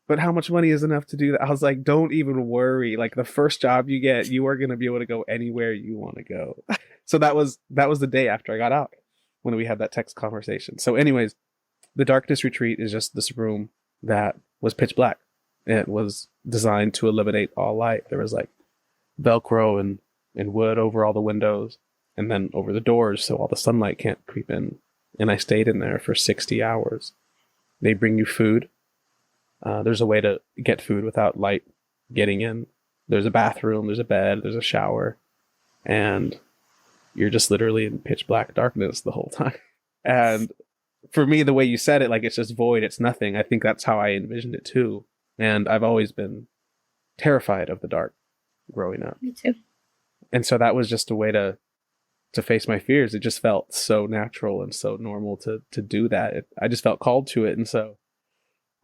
B: but how much money is enough to do that? I was like, don't even worry. Like, the first job you get, you are going to be able to go anywhere you want to go. So that was the day after I got out when we had that text conversation. So anyways, the darkness retreat is just this room that was pitch black. It was designed to eliminate all light. There was like Velcro and wood over all the windows and then over the doors so all the sunlight can't creep in. And I stayed in there for 60 hours. They bring you food. There's a way to get food without light getting in. There's a bathroom, there's a bed, there's a shower, and you're just literally in pitch black darkness the whole time. And for me, the way you said it, like it's just void, it's nothing. I think that's how I envisioned it too. And I've always been terrified of the dark growing up.
A: Me too.
B: And so that was just a way to face my fears. It just felt so natural and so normal to do that. I just felt called to it. And so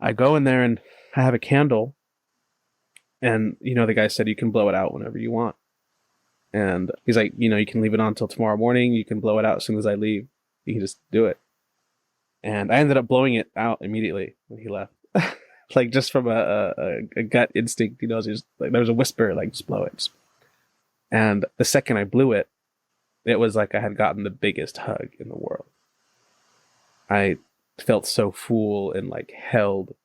B: I go in there and I have a candle. And, the guy said you can blow it out whenever you want. And he's like, you can leave it on until tomorrow morning. You can blow it out as soon as I leave. You can just do it. And I ended up blowing it out immediately when he left. Like just from a gut instinct, just like there was a whisper, like just blow it. And the second I blew it, it was like I had gotten the biggest hug in the world. I felt so full and like held.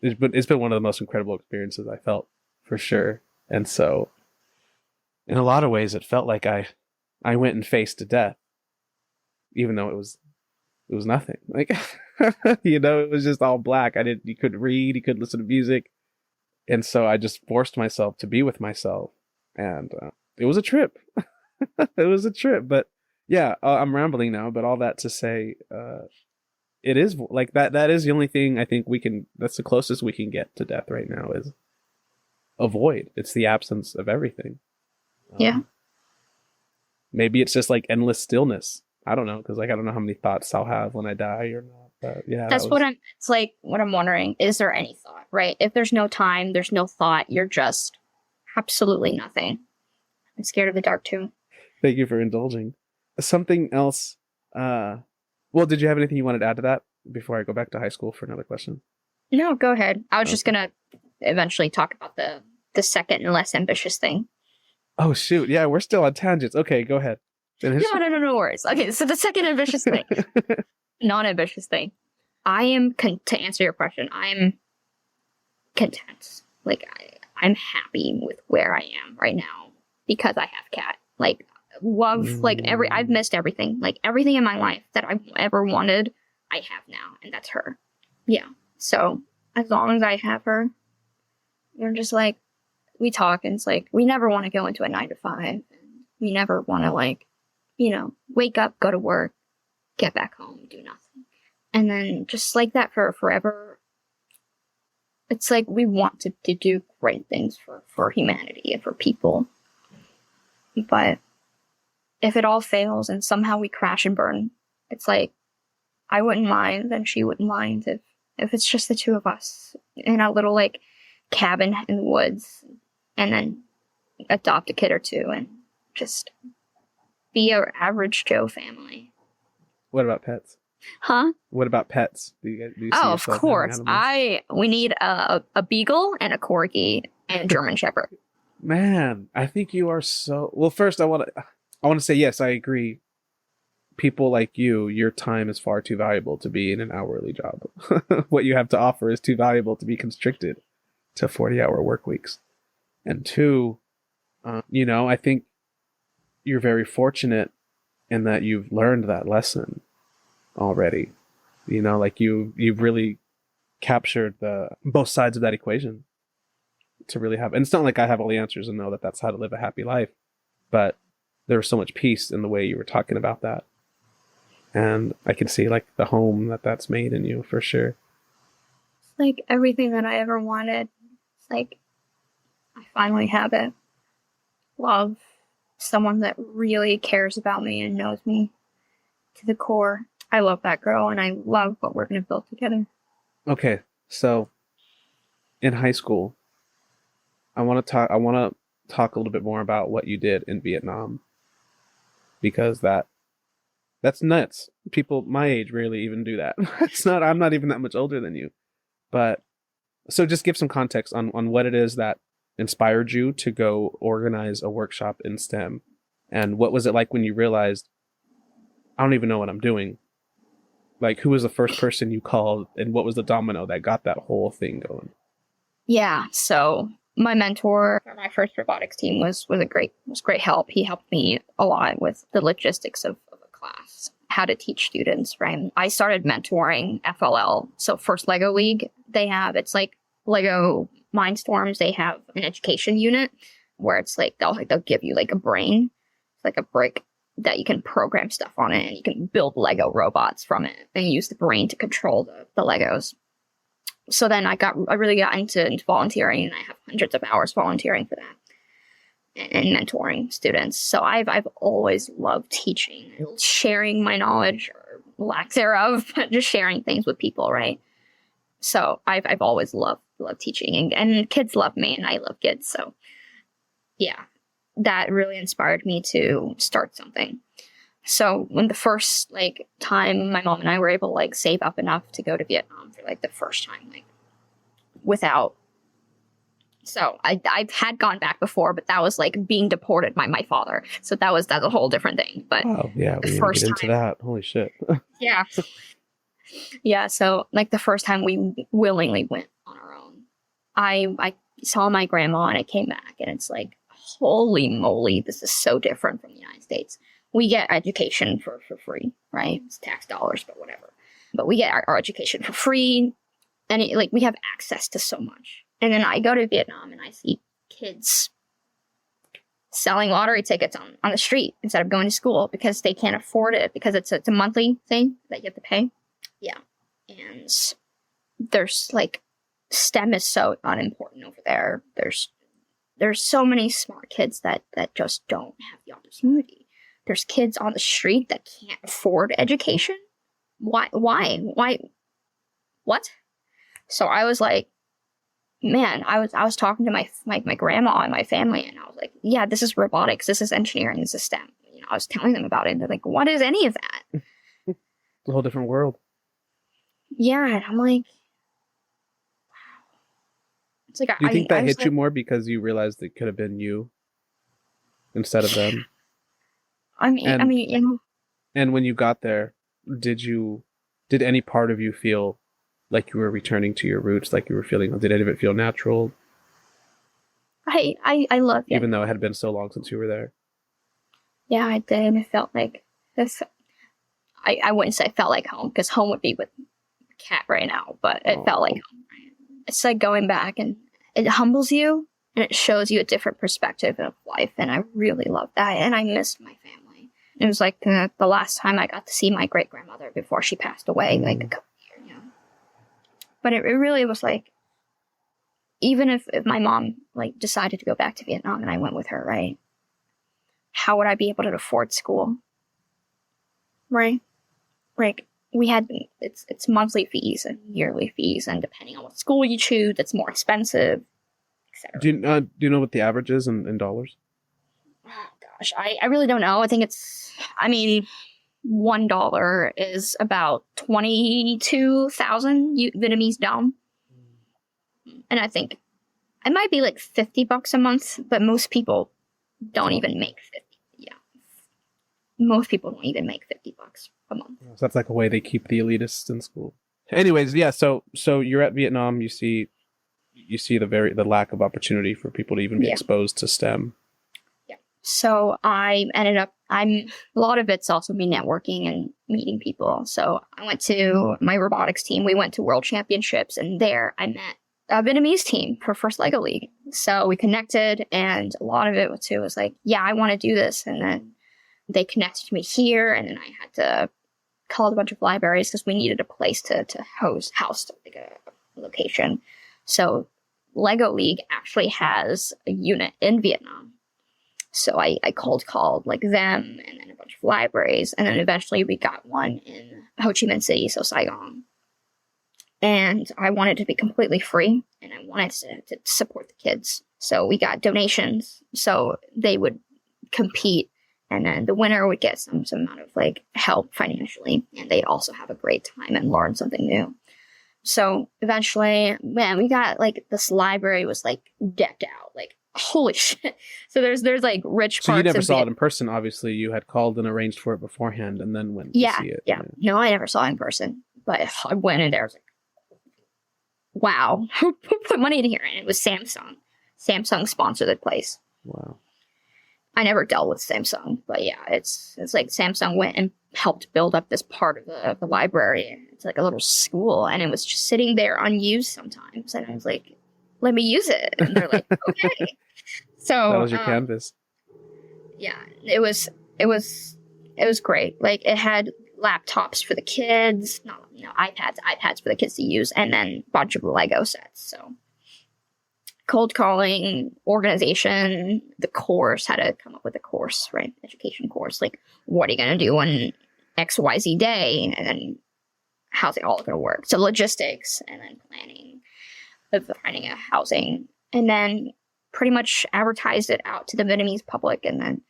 B: It's been one of the most incredible experiences I felt, for sure. And so in a lot of ways it felt like I went and faced death, even though it was nothing. Like it was just all black. You couldn't read, you couldn't listen to music. And so I just forced myself to be with myself. And it was a trip. It was a trip. But yeah, I'm rambling now, but all that to say, it is like that is the only thing I think that's the closest we can get to death right now is a void. It's the absence of everything.
A: Yeah.
B: Maybe it's just like endless stillness. I don't know, because like I don't know how many thoughts I'll have when I die or not. But yeah,
A: it's like what I'm wondering. Is there any thought, right? If there's no time, there's no thought, you're just absolutely nothing. I'm scared of the dark too.
B: Thank you for indulging. Something else. Well, did you have anything you wanted to add to that before I go back to high school for another question?
A: No, go ahead. I was just gonna eventually talk about the second and less ambitious thing.
B: Oh shoot! Yeah, we're still on tangents. Okay, go ahead. Finish.
A: No worries. Okay, so the second ambitious thing, non-ambitious thing. I am to answer your question. I'm content. Like I'm happy with where I am right now because I have Kat. Like love, I've missed everything. Like everything in my life that I've ever wanted, I have now, and that's her. Yeah. So as long as I have her, we're just like we talk, and it's like we never want to go into a 9 to 5. And we never want to wake up, go to work, get back home, do nothing. And then just like that for forever. It's like we want to do great things for humanity and for people. But if it all fails and somehow we crash and burn, it's like I wouldn't mind and she wouldn't mind if it's just the two of us in a little like cabin in the woods, and then adopt a kid or two and just be our average Joe family.
B: What about pets?
A: Huh?
B: What about pets? Do you see
A: of course. We need a beagle and a corgi and a German shepherd.
B: Man, I think you are so... Well, first I want to say yes, I agree. People like you, your time is far too valuable to be in an hourly job. What you have to offer is too valuable to be constricted to 40-hour work weeks. And two, I think you're very fortunate in that you've learned that lesson already. Like you've really captured both sides of that equation to really have. And it's not like I have all the answers and know that that's how to live a happy life, but there was so much peace in the way you were talking about that. And I can see like the home that's made in you for sure.
A: It's like everything that I ever wanted. It's like I finally have it. Love. Someone that really cares about me and knows me to the core. I love that girl and I love what we're going to build together. Okay,
B: so in high school, I want to talk a little bit more about what you did in Vietnam, because that's nuts. People my age rarely even do that. I'm not even that much older than you. But so just give some context on what it is that inspired you to go organize a workshop in STEM, and what was it like when you realized I don't even know what I'm doing? Like, who was the first person you called, and what was the domino that got that whole thing going?
A: Yeah, so my mentor for my first robotics team was great help. He helped me a lot with the logistics of a class, how to teach students, right? I started mentoring FLL. So First Lego League, it's like Lego Mindstorms. They have an education unit where it's like they'll give you like a brain, like a brick that you can program stuff on it, and you can build Lego robots from it and use the brain to control the Legos. So then I really got into volunteering, and I have hundreds of hours volunteering for that and mentoring students. So I've always loved teaching, sharing my knowledge or lack thereof, just sharing things with people, right? So I've always loved teaching, and kids love me, and I love kids. So yeah, that really inspired me to start something. So when the first time my mom and I were able to save up enough to go to Vietnam for the first time, without. So I had gone back before, but that was being deported by my father. So that's a whole different thing. But
B: oh yeah, we didn't get into that. Holy shit.
A: Yeah. Yeah. So the first time we willingly went on our own, I saw my grandma and I came back, and it's holy moly, this is so different from the United States. We get education for free, right? It's tax dollars, but whatever. But we get our education for free, and we have access to so much. And then I go to Vietnam and I see kids selling lottery tickets on the street instead of going to school because they can't afford it, because it's a monthly thing that you have to pay. Yeah. And there's STEM is so unimportant over there. There's so many smart kids that just don't have the opportunity. There's kids on the street that can't afford education. Why? What? So I was man, I was talking to my grandma and my family, and I was yeah, this is robotics, this is engineering, this is STEM. I was telling them about it, and they're what is any of that?
B: It's a whole different world.
A: Yeah, and I'm wow. It's
B: Do you think that hit you more because you realized it could have been you instead of them?
A: I mean,
B: And when you got there, did any part of you feel like you were returning to your roots, like you were feeling? Did any of it feel natural?
A: I loved it,
B: even though it had been so long since you were there.
A: Yeah, I did. It felt like this. I wouldn't say it felt like home, because home would be with Cat right now, but it felt like home. Right? It's going back, and it humbles you, and it shows you a different perspective of life, and I really loved that, and I missed my family. It was the last time I got to see my great-grandmother before she passed away, a couple years ago. But it really was even if my mom decided to go back to Vietnam and I went with her, right? How would I be able to afford school? Right? We had it's monthly fees and yearly fees, and depending on what school you choose, it's more expensive, etc.
B: Do you know what the average is in dollars?
A: Oh gosh, I really don't know. I think $1 is about 22,000 Vietnamese dong, and I think it might be $50 a month, but most people don't even make 50. Yeah, most people don't even make $50 a month.
B: So that's a way they keep the elitists in school. Anyways, yeah. So you're at Vietnam. You see the lack of opportunity for people to even be exposed to STEM.
A: Yeah. So I ended up. A lot of it's also me networking and meeting people. So I went to my robotics team. We went to World Championships, and there I met a Vietnamese team for First Lego League. So we connected, and a lot of it too was yeah, I want to do this. And then they connected me here, and then I had to call a bunch of libraries because we needed a place to house a location. So Lego League actually has a unit in Vietnam. So I cold called them, and then a bunch of libraries, and then eventually we got one in Ho Chi Minh City, so Saigon. And I wanted to be completely free, and I wanted to support the kids. So we got donations, so they would compete, and then the winner would get some amount of help financially, and they'd also have a great time and learn something new. So eventually, man, we got this library was decked out, holy shit. So there's rich parts.
B: So you never saw it in person, obviously. You had called and arranged for it beforehand and then went to see it.
A: Yeah. No, I never saw it in person, but I went in there. I was wow, who put money in here? And it was Samsung. Samsung sponsored the place.
B: Wow.
A: I never dealt with Samsung, but yeah, it's like Samsung went and helped build up this part of the library. It's like a little school, and it was just sitting there unused sometimes. And I was like, "Let me use it," and they're like, "Okay." So
B: That was your canvas.
A: Yeah, it was great. Like it had laptops for the kids, iPads for the kids to use, and then a bunch of Lego sets. So cold calling, organization, the course, how to come up with a course, right? Education course. Like, what are you going to do on XYZ day? And then how's it all going to work? So logistics, and then planning of finding a housing. And then pretty much advertised it out to the Vietnamese public, and then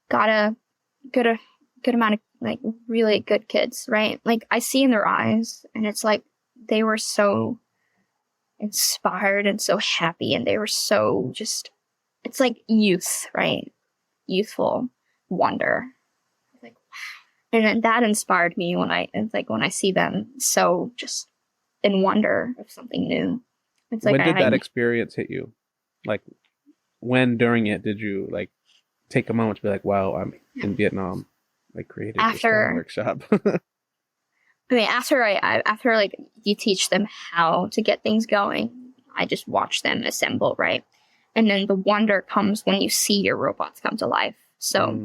A: got a good amount of like really good kids, right? Like I see in their eyes, and it's like they were so inspired and so happy, and they were so just, it's like youth, right? Youthful wonder. Like wow. And then that inspired me when I see them so just in wonder of something new. It's like
B: when did that experience hit you? Like when during it did you like take a moment to be like, wow, I'm in Vietnam, like created this STEM workshop?
A: I mean, after like you teach them how to get things going, I just watch them assemble, right? And then the wonder comes when you see your robots come to life. So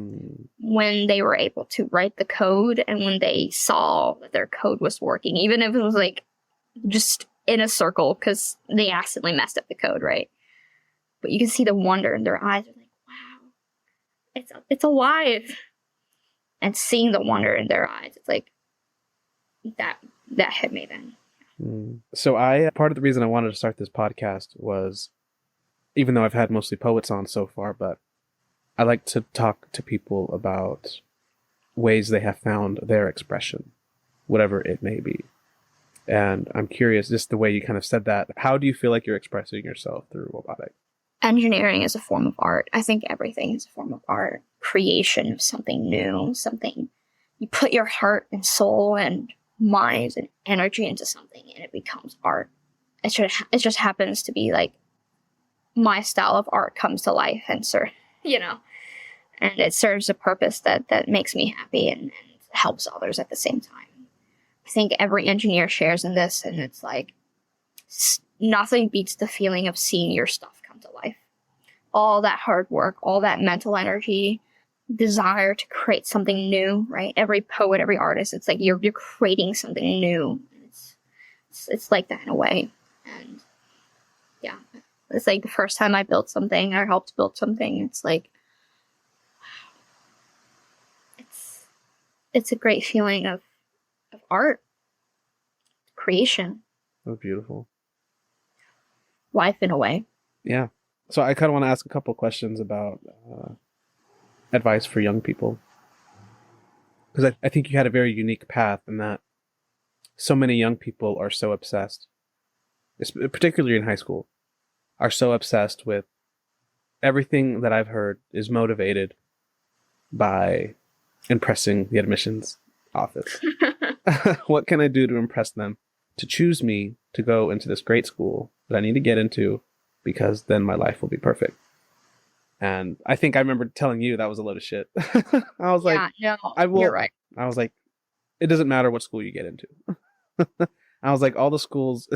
A: when they were able to write the code, and when they saw that their code was working, even if it was like just in a circle because they accidentally messed up the code, right? But you can see the wonder in their eyes. They're like, wow, it's alive. And seeing the wonder in their eyes, it's like, that hit me then.
B: So part of the reason I wanted to start this podcast was, even though I've had mostly poets on so far, but I like to talk to people about ways they have found their expression, whatever it may be. And I'm curious, just the way you kind of said that, how do you feel like you're expressing yourself through robotics?
A: Engineering is a form of art. I think everything is a form of art. Creation of something new, something you put your heart and soul and mind and energy into something, and it becomes art. It just happens to be like my style of art comes to life, and and it serves a purpose that makes me happy and helps others at the same time. I think every engineer shares in this, and it's like nothing beats the feeling of seeing your stuff come to life. All that hard work, all that mental energy, desire to create something new, right? Every poet, every artist, it's like you're creating something new. It's like that in a way. And yeah, it's like the first time I built something or helped build something, it's like, wow. It's a great feeling of art, creation.
B: Oh, beautiful.
A: Life in a way.
B: Yeah. So I kind of want to ask a couple questions about advice for young people, because I think you had a very unique path in that so many young people are so obsessed, particularly in high school, are so obsessed with everything that I've heard is motivated by impressing the admissions office. What can I do to impress them to choose me to go into this great school that I need to get into, because then my life will be perfect? And I think I remember telling you that was a load of shit. I was like,
A: no,
B: you're
A: right.
B: I was like, it doesn't matter what school you get into. I was like, all the schools,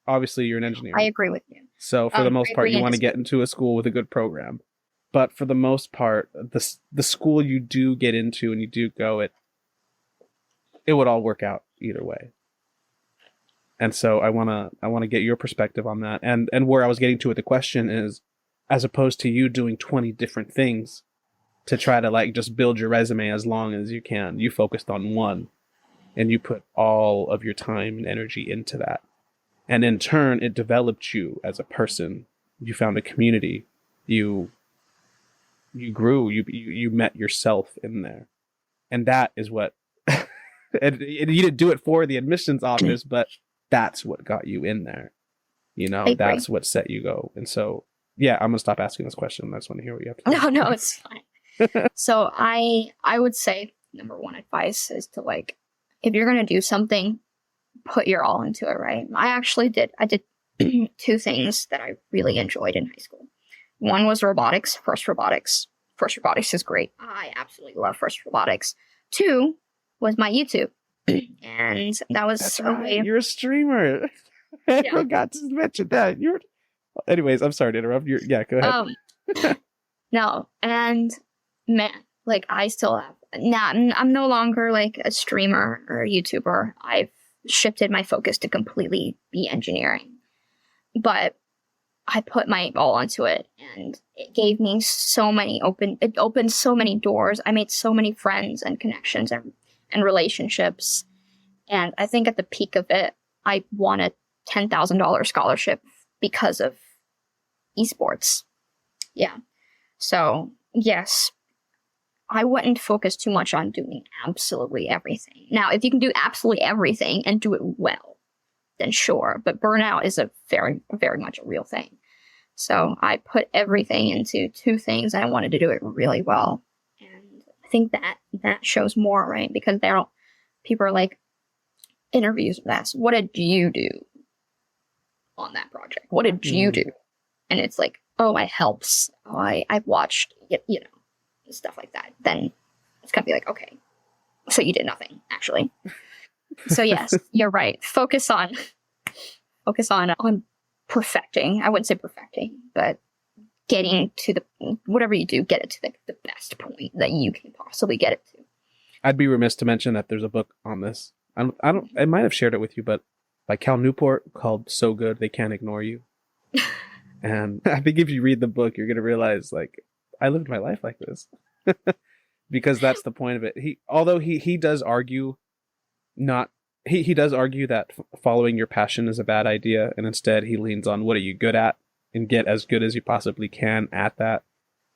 B: obviously you're an engineer.
A: I agree with you.
B: So for the most part, you want to get into a school with a good program. But for the most part, the school you do get into and you do go, it would all work out either way. And so I want to get your perspective on that. And where I was getting to with the question is, as opposed to you doing 20 different things to try to like just build your resume as long as you can, you focused on one and you put all of your time and energy into that. And in turn, it developed you as a person. You found a community. You grew. You met yourself in there. And that is what, and you didn't do it for the admissions office, but that's what got you in there. That's what set you go. And so, yeah, I'm gonna stop asking this question. I just want to hear what you have to say.
A: No, it's fine. So I would say number one advice is to, like, if you're gonna do something, put your all into it, right? I did two things that I really enjoyed in high school. One was robotics, first robotics. First robotics is great. I absolutely love first robotics. Two was my YouTube. And that was
B: That's right. You're a streamer. I
A: Yeah.
B: forgot to mention that. Anyways, I'm sorry to interrupt. Yeah, go ahead.
A: No, and man, like I still have. I'm no longer like a streamer or a YouTuber. I've shifted my focus to completely be engineering. But I put my all into it, and it gave me it opened so many doors. I made so many friends and connections and relationships. And I think at the peak of it, I won a $10,000 scholarship because of esports. Yeah. So, yes, I wouldn't focus too much on doing absolutely everything. Now, if you can do absolutely everything and do it well, then sure. But burnout is a very, very much a real thing. So I put everything into two things, and I wanted to do it really well. And I think that shows more, right? Because people are like, interviews with us, what did you do on that project? What did you do? And it's like, oh, I helped. Oh, I watched, stuff like that. Then it's gonna be like, okay, so you did nothing, actually. So yes, you're right. Focus on perfecting. I wouldn't say perfecting, but getting to whatever you do, get it to the best point that you can possibly get it to.
B: I'd be remiss to mention that there's a book on this. I might have shared it with you, but by Cal Newport, called "So Good They Can't Ignore You." And I think if you read the book, you're gonna realize, like, I lived my life like this. Because that's the point of it. He does argue he does argue that following your passion is a bad idea, and instead he leans on what are you good at and get as good as you possibly can at that.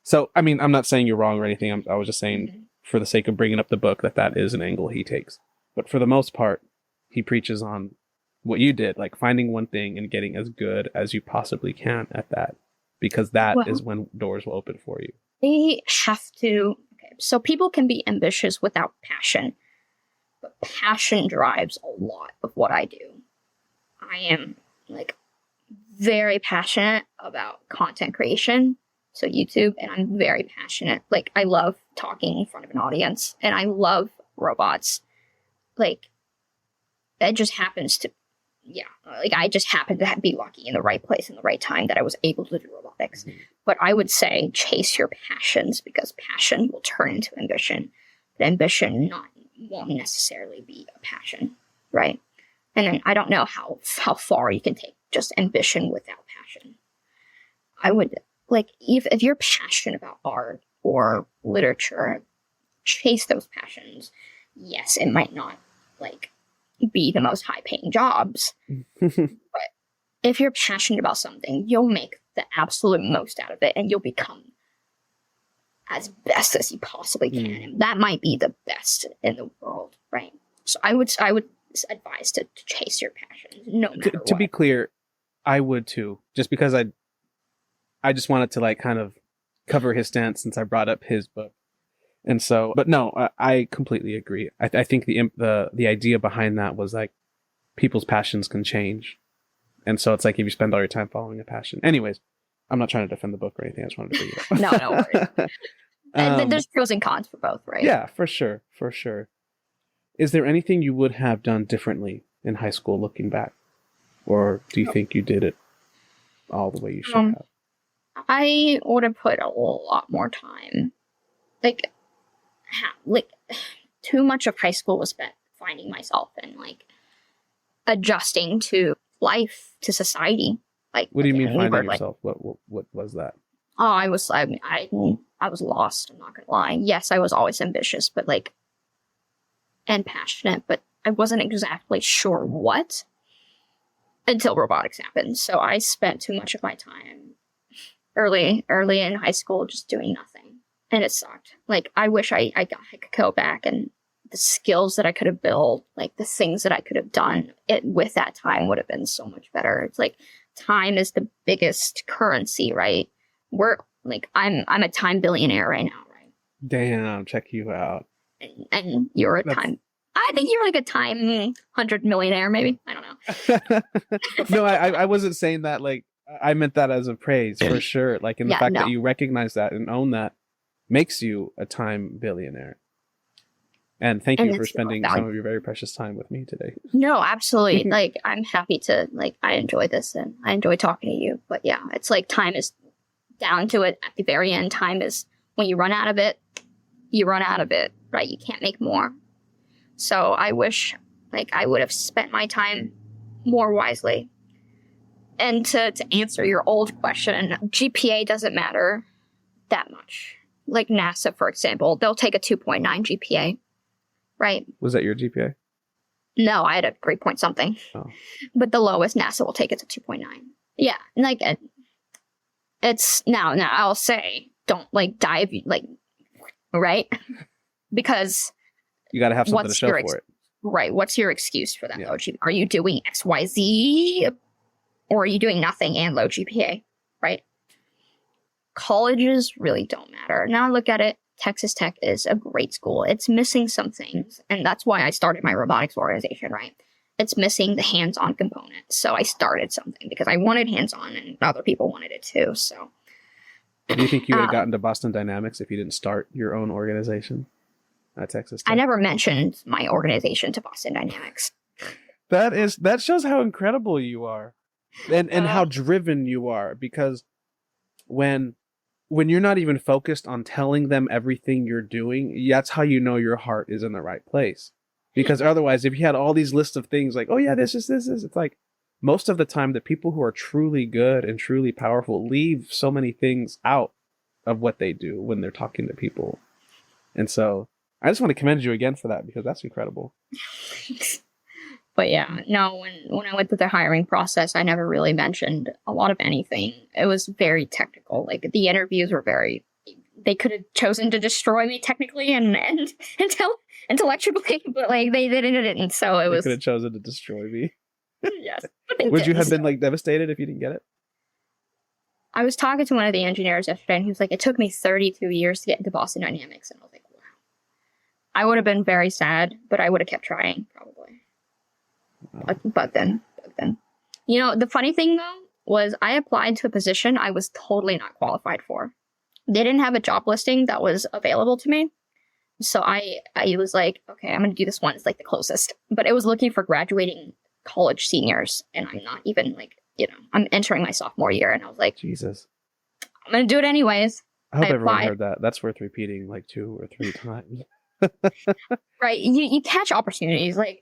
B: So, I mean, I'm not saying you're wrong or anything. I was just saying, for the sake of bringing up the book, that is an angle he takes. But for the most part, he preaches on what you did, like finding one thing and getting as good as you possibly can at that, because that is when doors will open for you.
A: They have to. Okay, so people can be ambitious without passion, but passion drives a lot of what I do. I am like very passionate about content creation, so YouTube, and I'm very passionate. Like, I love talking in front of an audience, and I love robots. Like, it just happens to, I just happen to be lucky in the right place in the right time that I was able to do robotics. But I would say chase your passions, because passion will turn into ambition. But ambition won't necessarily be a passion, right? And then I don't know how far you can take just ambition without passion. I would, like, if you're passionate about art or literature, chase those passions. Yes, it might not, like, be the most high-paying jobs, but if you're passionate about something, you'll make the absolute most out of it, and you'll become as best as you possibly can. And that might be the best in the world, right? So I would advise to chase your passions, no matter what.
B: To be clear, I would too, just because I just wanted to, like, kind of cover his stance since I brought up his book. And so, but no, I completely agree. I think the idea behind that was, like, people's passions can change. And so it's like, if you spend all your time following a passion. Anyways, I'm not trying to defend the book or anything. I just wanted to bring it up.
A: No worries. There's pros and cons for both, right?
B: Yeah, for sure. For sure. Is there anything you would have done differently in high school looking back? Or do you think you did it all the way you should have?
A: I would have put a lot more time. Like, too much of high school was spent finding myself and, like, adjusting to life, to society. Like,
B: what do you mean finding yourself? Like, what was that?
A: Oh, I was lost. I'm not gonna lie. Yes, I was always ambitious, but and passionate, but I wasn't exactly sure what until robotics happened. So I spent too much of my time early in high school just doing nothing, and it sucked. Like, I wish I could go back, and the skills that I could have built, like the things that I could have done with that time would have been so much better. It's like, time is the biggest currency, right? I'm a time billionaire right now, right?
B: Damn, check you out.
A: And you're a time I think you're like a time 100 millionaire, maybe. I don't know.
B: No, I wasn't saying that. Like, I meant that as a praise for sure. Like, in the fact that you recognize that and own that makes you a time billionaire. And thank you for spending some of your very precious time with me today.
A: No, absolutely. Like, I'm happy to, like, I enjoy this and I enjoy talking to you. But yeah, it's like time is down to it at the very end. Time is when you run out of it, you run out of it, right? You can't make more. So I wish, like, I would have spent my time more wisely. And to answer your old question, GPA doesn't matter that much. Like NASA, for example, they'll take a 2.9 GPA. Right. Was
B: that your GPA?
A: No, I had a 3 point something. Oh. But the lowest NASA will take it to 2.9. Yeah. Like, it's now I'll say, don't like dive, like, right? Because
B: you got to have something to show for it.
A: Right. What's your excuse for that low GPA? Are you doing XYZ or are you doing nothing and low GPA? Right. Colleges really don't matter. Now look at it. Texas Tech is a great school. It's missing some things, and that's why I started my robotics organization, right? It's missing the hands-on component. So I started something because I wanted hands-on and other people wanted it too. So
B: do you think you would have gotten to Boston Dynamics if you didn't start your own organization at Texas Tech?
A: I never mentioned my organization to Boston Dynamics.
B: That shows how incredible you are and how driven you are, because when you're not even focused on telling them everything you're doing, that's how you know your heart is in the right place. Because otherwise, if you had all these lists of things like, oh yeah, this is, it's like most of the time the people who are truly good and truly powerful leave so many things out of what they do when they're talking to people. And so I just want to commend you again for that, because that's incredible.
A: But yeah, no, when I went through the hiring process, I never really mentioned a lot of anything. It was very technical. Like, the interviews were they could have chosen to destroy me technically and intellectually, but like they didn't. So they
B: could have chosen to destroy me.
A: Yes.
B: Would you have been like devastated if you didn't get it?
A: I was talking to one of the engineers yesterday, and he was like, it took me 32 years to get into Boston Dynamics. And I was like, wow. I would have been very sad, but I would have kept trying, probably. But then, you know, the funny thing though was I applied to a position I was totally not qualified for. They didn't have a job listing that was available to me. So I was like, okay, I'm going to do this one. It's like the closest, but it was looking for graduating college seniors. And I'm not even like, you know, I'm entering my sophomore year. And I was like,
B: Jesus,
A: I'm going to do it anyways.
B: I hope everyone heard that. That's worth repeating like 2 or 3 times.
A: Right. You catch opportunities like,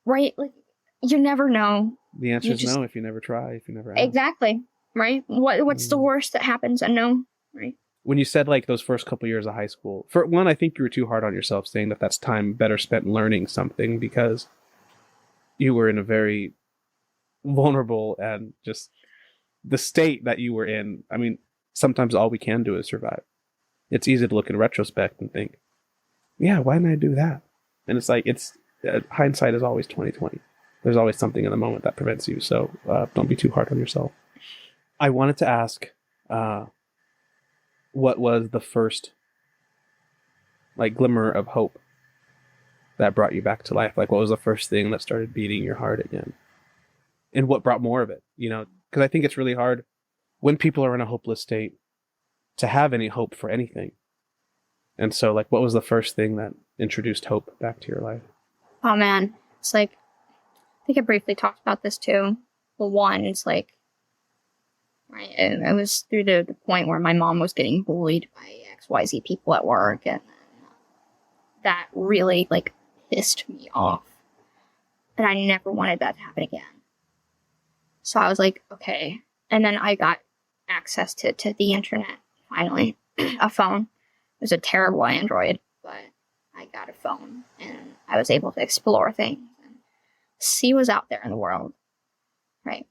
A: right? Like, you never know.
B: The answer is no if you never try, if you never ask.
A: Exactly. Right? What's the worst that happens? A no, right?
B: When you said like those first couple years of high school, for one, I think you were too hard on yourself saying that that's time better spent learning something, because you were in a very vulnerable and just the state that you were in. I mean, sometimes all we can do is survive. It's easy to look in retrospect and think, yeah, why didn't I do that? And it's like, hindsight is always 20/20. There's always something in the moment that prevents you. So don't be too hard on yourself. I wanted to ask, what was the first like glimmer of hope that brought you back to life? Like, what was the first thing that started beating your heart again? And what brought more of it? You know, because I think it's really hard when people are in a hopeless state to have any hope for anything. And so, like, what was the first thing that introduced hope back to your life?
A: Oh, man. It's like, I think I briefly talked about this too. Well, one, it's like, right, I was through the point where my mom was getting bullied by XYZ people at work, and that really, like, pissed me off. And I never wanted that to happen again. So I was like, okay. And then I got access to the internet, finally. A phone. It was a terrible Android, but I got a phone, and I was able to explore things and see what's out there in the world, right?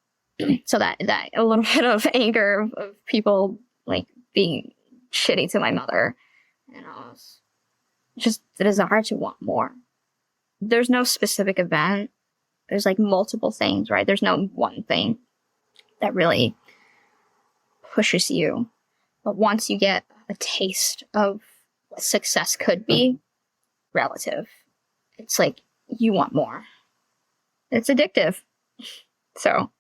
A: So that a little bit of anger of people like being shitty to my mother, and just the desire to want more. There's no specific event. There's like multiple things, right? There's no one thing that really pushes you. But once you get a taste of what success could be, relative, it's like you want more. It's addictive. So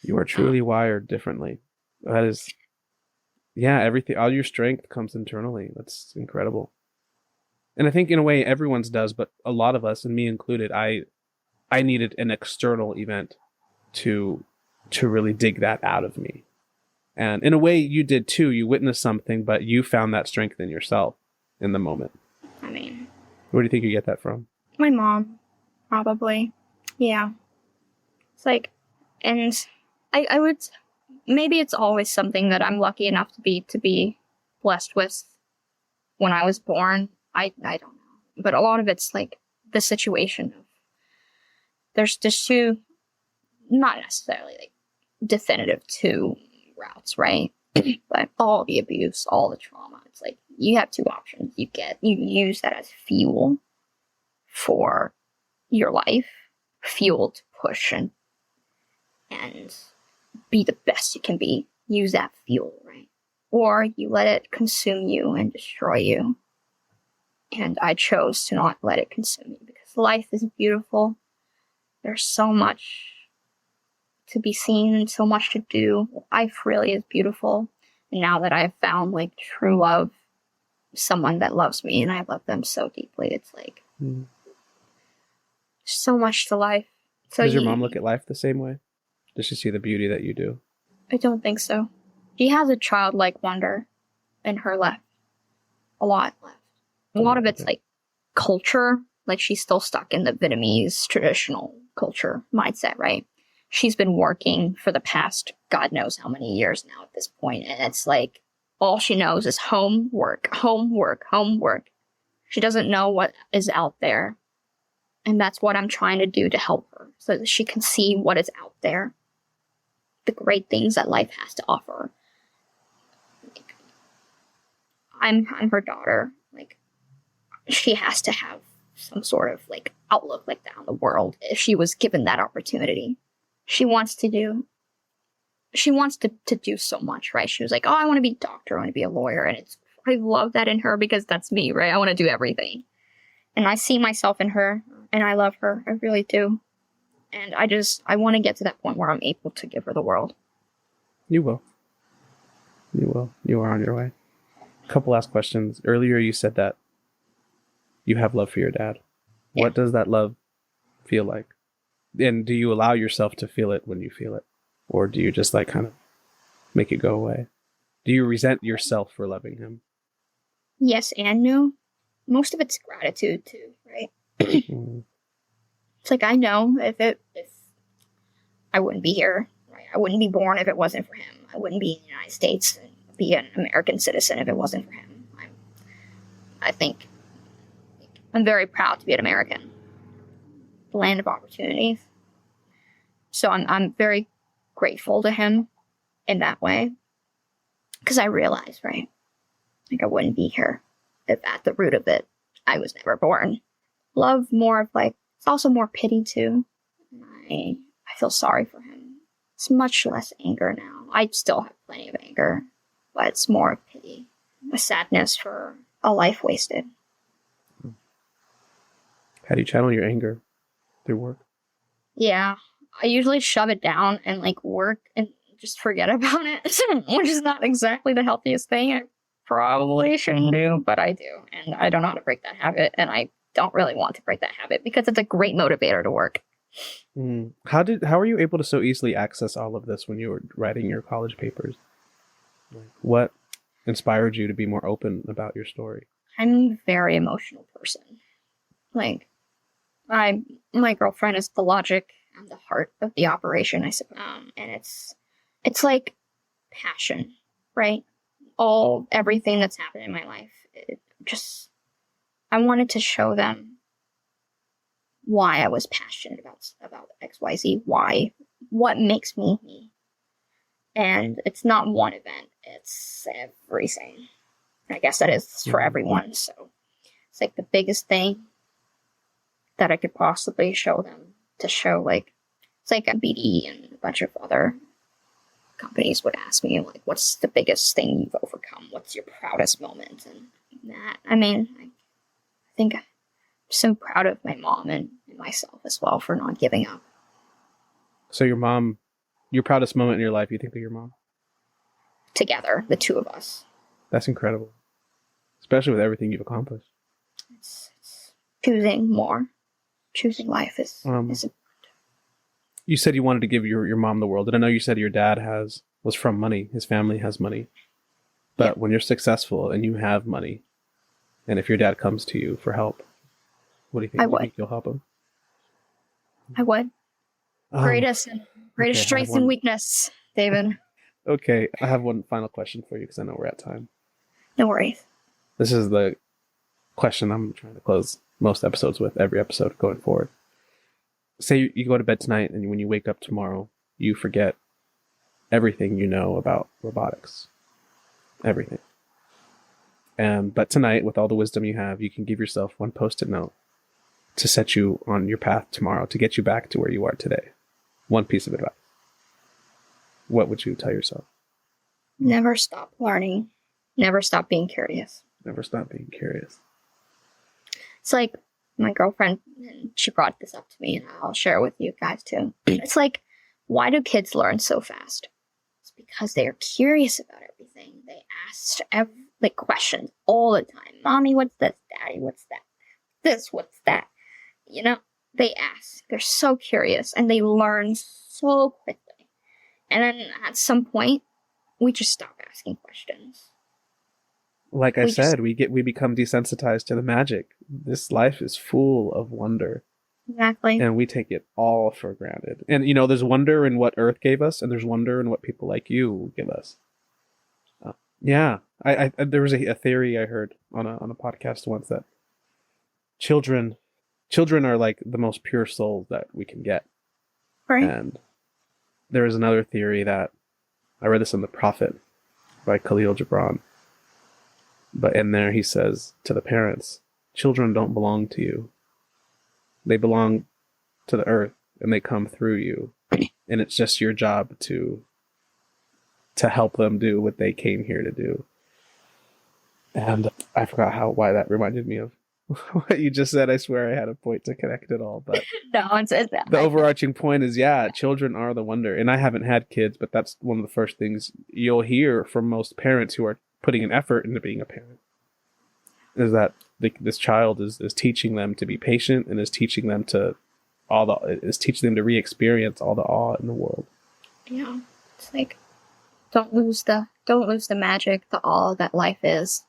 B: You are truly wired differently. That is, yeah, everything, all your strength comes internally. That's incredible. And I think in a way everyone's does, but a lot of us, and me included, I needed an external event to really dig that out of me. And in a way you did too. You witnessed something, but you found that strength in yourself in the moment.
A: I mean,
B: where do you think you get that from?
A: My mom, probably. Yeah. It's like, and I would, maybe it's always something that I'm lucky enough to be blessed with when I was born. I don't know. But a lot of it's like the situation of, there's just two, not necessarily like definitive two routes, right? But all the abuse, all the trauma, it's like you have two options. You use that as fuel for your life, fuel to push and be the best you can be. Use that fuel, right? Or you let it consume you and destroy you. And I chose to not let it consume me because life is beautiful. There's so much to be seen and so much to do. Life really is beautiful. And now that I've found like true love, someone that loves me and I love them so deeply, it's like so much to life. So
B: does your mom look at life the same way? Does she see the beauty that you do?
A: I don't think so. She has a childlike wonder in her left. A lot left. A lot of it's like culture. Like she's still stuck in the Vietnamese traditional culture mindset, right? She's been working for the past God knows how many years now at this point, and it's like all she knows is homework, homework, homework. She doesn't know what is out there, and that's what I'm trying to do to help her so that she can see what is out there, the great things that life has to offer. Like, I'm her daughter. Like, she has to have some sort of like outlook like that on the world if she was given that opportunity. She wants to do so much, right? She was like, oh, I want to be a doctor, I want to be a lawyer. And I love that in her because that's me, right? I want to do everything. And I see myself in her and I love her. I really do. And I want to get to that point where I'm able to give her the world.
B: You will. You will. You are on your way. A couple last questions. Earlier you said that you have love for your dad. Yeah. What does that love feel like? And do you allow yourself to feel it when you feel it? Or do you just like kind of make it go away? Do you resent yourself for loving him?
A: Yes and no. Most of it's gratitude too, right? It's like I know if I wouldn't be here, right? I wouldn't be born if it wasn't for him. I wouldn't be in the United States and be an American citizen if it wasn't for him. I think I'm very proud to be an American. The land of opportunities. So I'm very grateful to him in that way. Because I realize, right? Like I wouldn't be here if at the root of it, I was never born. Love more of like, it's also more pity too. I feel sorry for him. It's much less anger now. I still have plenty of anger, but it's more pity. A sadness for a life wasted.
B: How do you channel your anger? Through work?
A: Yeah. I usually shove it down and like work and just forget about it, which is not exactly the healthiest thing. I probably shouldn't do, but I do. And I don't know how to break that habit. And I don't really want to break that habit because it's a great motivator to work.
B: How were you able to so easily access all of this when you were writing your college papers? What inspired you to be more open about your story? I'm
A: a very emotional person. Like, my girlfriend is the logic and the heart of the operation, I suppose. And it's like passion, right? Everything that's happened in my life. I wanted to show them why I was passionate about XYZ, what makes me me. And it's not one event, it's everything. I guess that is for everyone. So it's like the biggest thing that I could possibly show them, to show like, it's like a BD and a bunch of other companies would ask me like, what's the biggest thing you've overcome? What's your proudest moment? And that, I mean, I think so proud of my mom and myself as well for not giving up.
B: So your mom, your proudest moment in your life, you think of your mom?
A: Together, the two of us.
B: That's incredible. Especially with everything you've accomplished.
A: It's choosing more. Choosing life is important.
B: You said you wanted to give your mom the world. And I know you said your dad was from money. His family has money. But when you're successful and you have money, and if your dad comes to you for help, what do you think?
A: I would.
B: You think you'll help him?
A: I would. Greatest strength and weakness, David.
B: Okay, I have one final question for you because I know we're at time.
A: No worries.
B: This is the question I'm trying to close most episodes with, every episode going forward. Say you go to bed tonight and when you wake up tomorrow, you forget everything you know about robotics. Everything. But tonight, with all the wisdom you have, you can give yourself one post-it note to set you on your path tomorrow, to get you back to where you are today. One piece of advice. What would you tell yourself?
A: Never stop learning. Never stop being curious.
B: Never stop being curious.
A: It's like my girlfriend, she brought this up to me, and I'll share it with you guys too. It's like, why do kids learn so fast? It's because they are curious about everything. They ask questions all the time. Mommy, what's this? Daddy, what's that? This, what's that? You know, they ask. They're so curious, and they learn so quickly. And then at some point, we just stop asking questions.
B: Like I said, we become desensitized to the magic. This life is full of wonder.
A: Exactly.
B: And we take it all for granted. And, there's wonder in what Earth gave us, and there's wonder in what people like you give us. Yeah. I there was a theory I heard on a podcast once that children are like the most pure souls that we can get.
A: Right.
B: And there is another theory that I read this in The Prophet by Khalil Gibran. But in there he says to the parents, children don't belong to you. They belong to the earth and they come through you. And it's just your job to help them do what they came here to do. And I forgot why that reminded me of what you just said. I swear I had a point to connect it all, but
A: no one says that.
B: The overarching point is, children are the wonder. And I haven't had kids, but that's one of the first things you'll hear from most parents who are putting an effort into being a parent, is that this child is teaching them to be patient and is teaching them to re-experience all the awe in the world.
A: Yeah, it's like don't lose the magic, the awe that life is.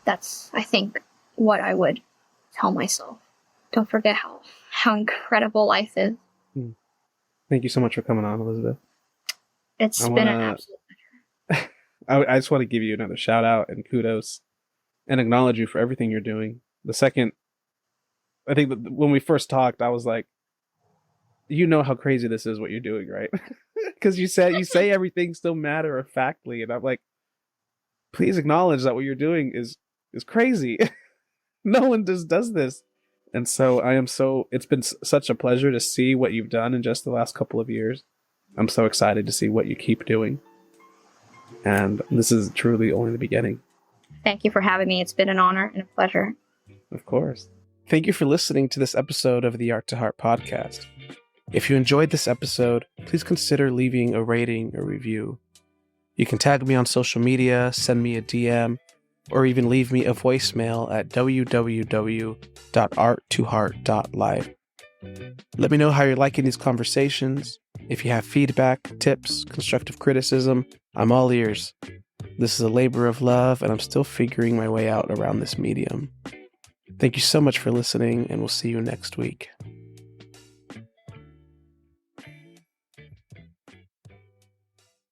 A: That's I think what I would tell myself. Don't forget how incredible life is.
B: Thank you so much for coming on, Elizabeth.
A: It's been an absolute pleasure.
B: I just want to give you another shout out and kudos and acknowledge you for everything you're doing. I think that when we first talked, I was like, you know how crazy this is what you're doing, right? Because you say everything so matter of factly, and I'm like, please acknowledge that what you're doing is crazy. No one does this. And so it's been such a pleasure to see what you've done in just the last couple of years. I'm so excited to see what you keep doing. And this is truly only the beginning.
A: Thank you for having me. It's been an honor and a pleasure.
B: Of course. Thank you for listening to this episode of the Art to Heart podcast. If you enjoyed this episode, please consider leaving a rating or review. You can tag me on social media, send me a DM, or even leave me a voicemail at www.art2heart.live. Let me know how you're liking these conversations. If you have feedback, tips, constructive criticism, I'm all ears. This is a labor of love, and I'm still figuring my way out around this medium. Thank you so much for listening, and we'll see you next week.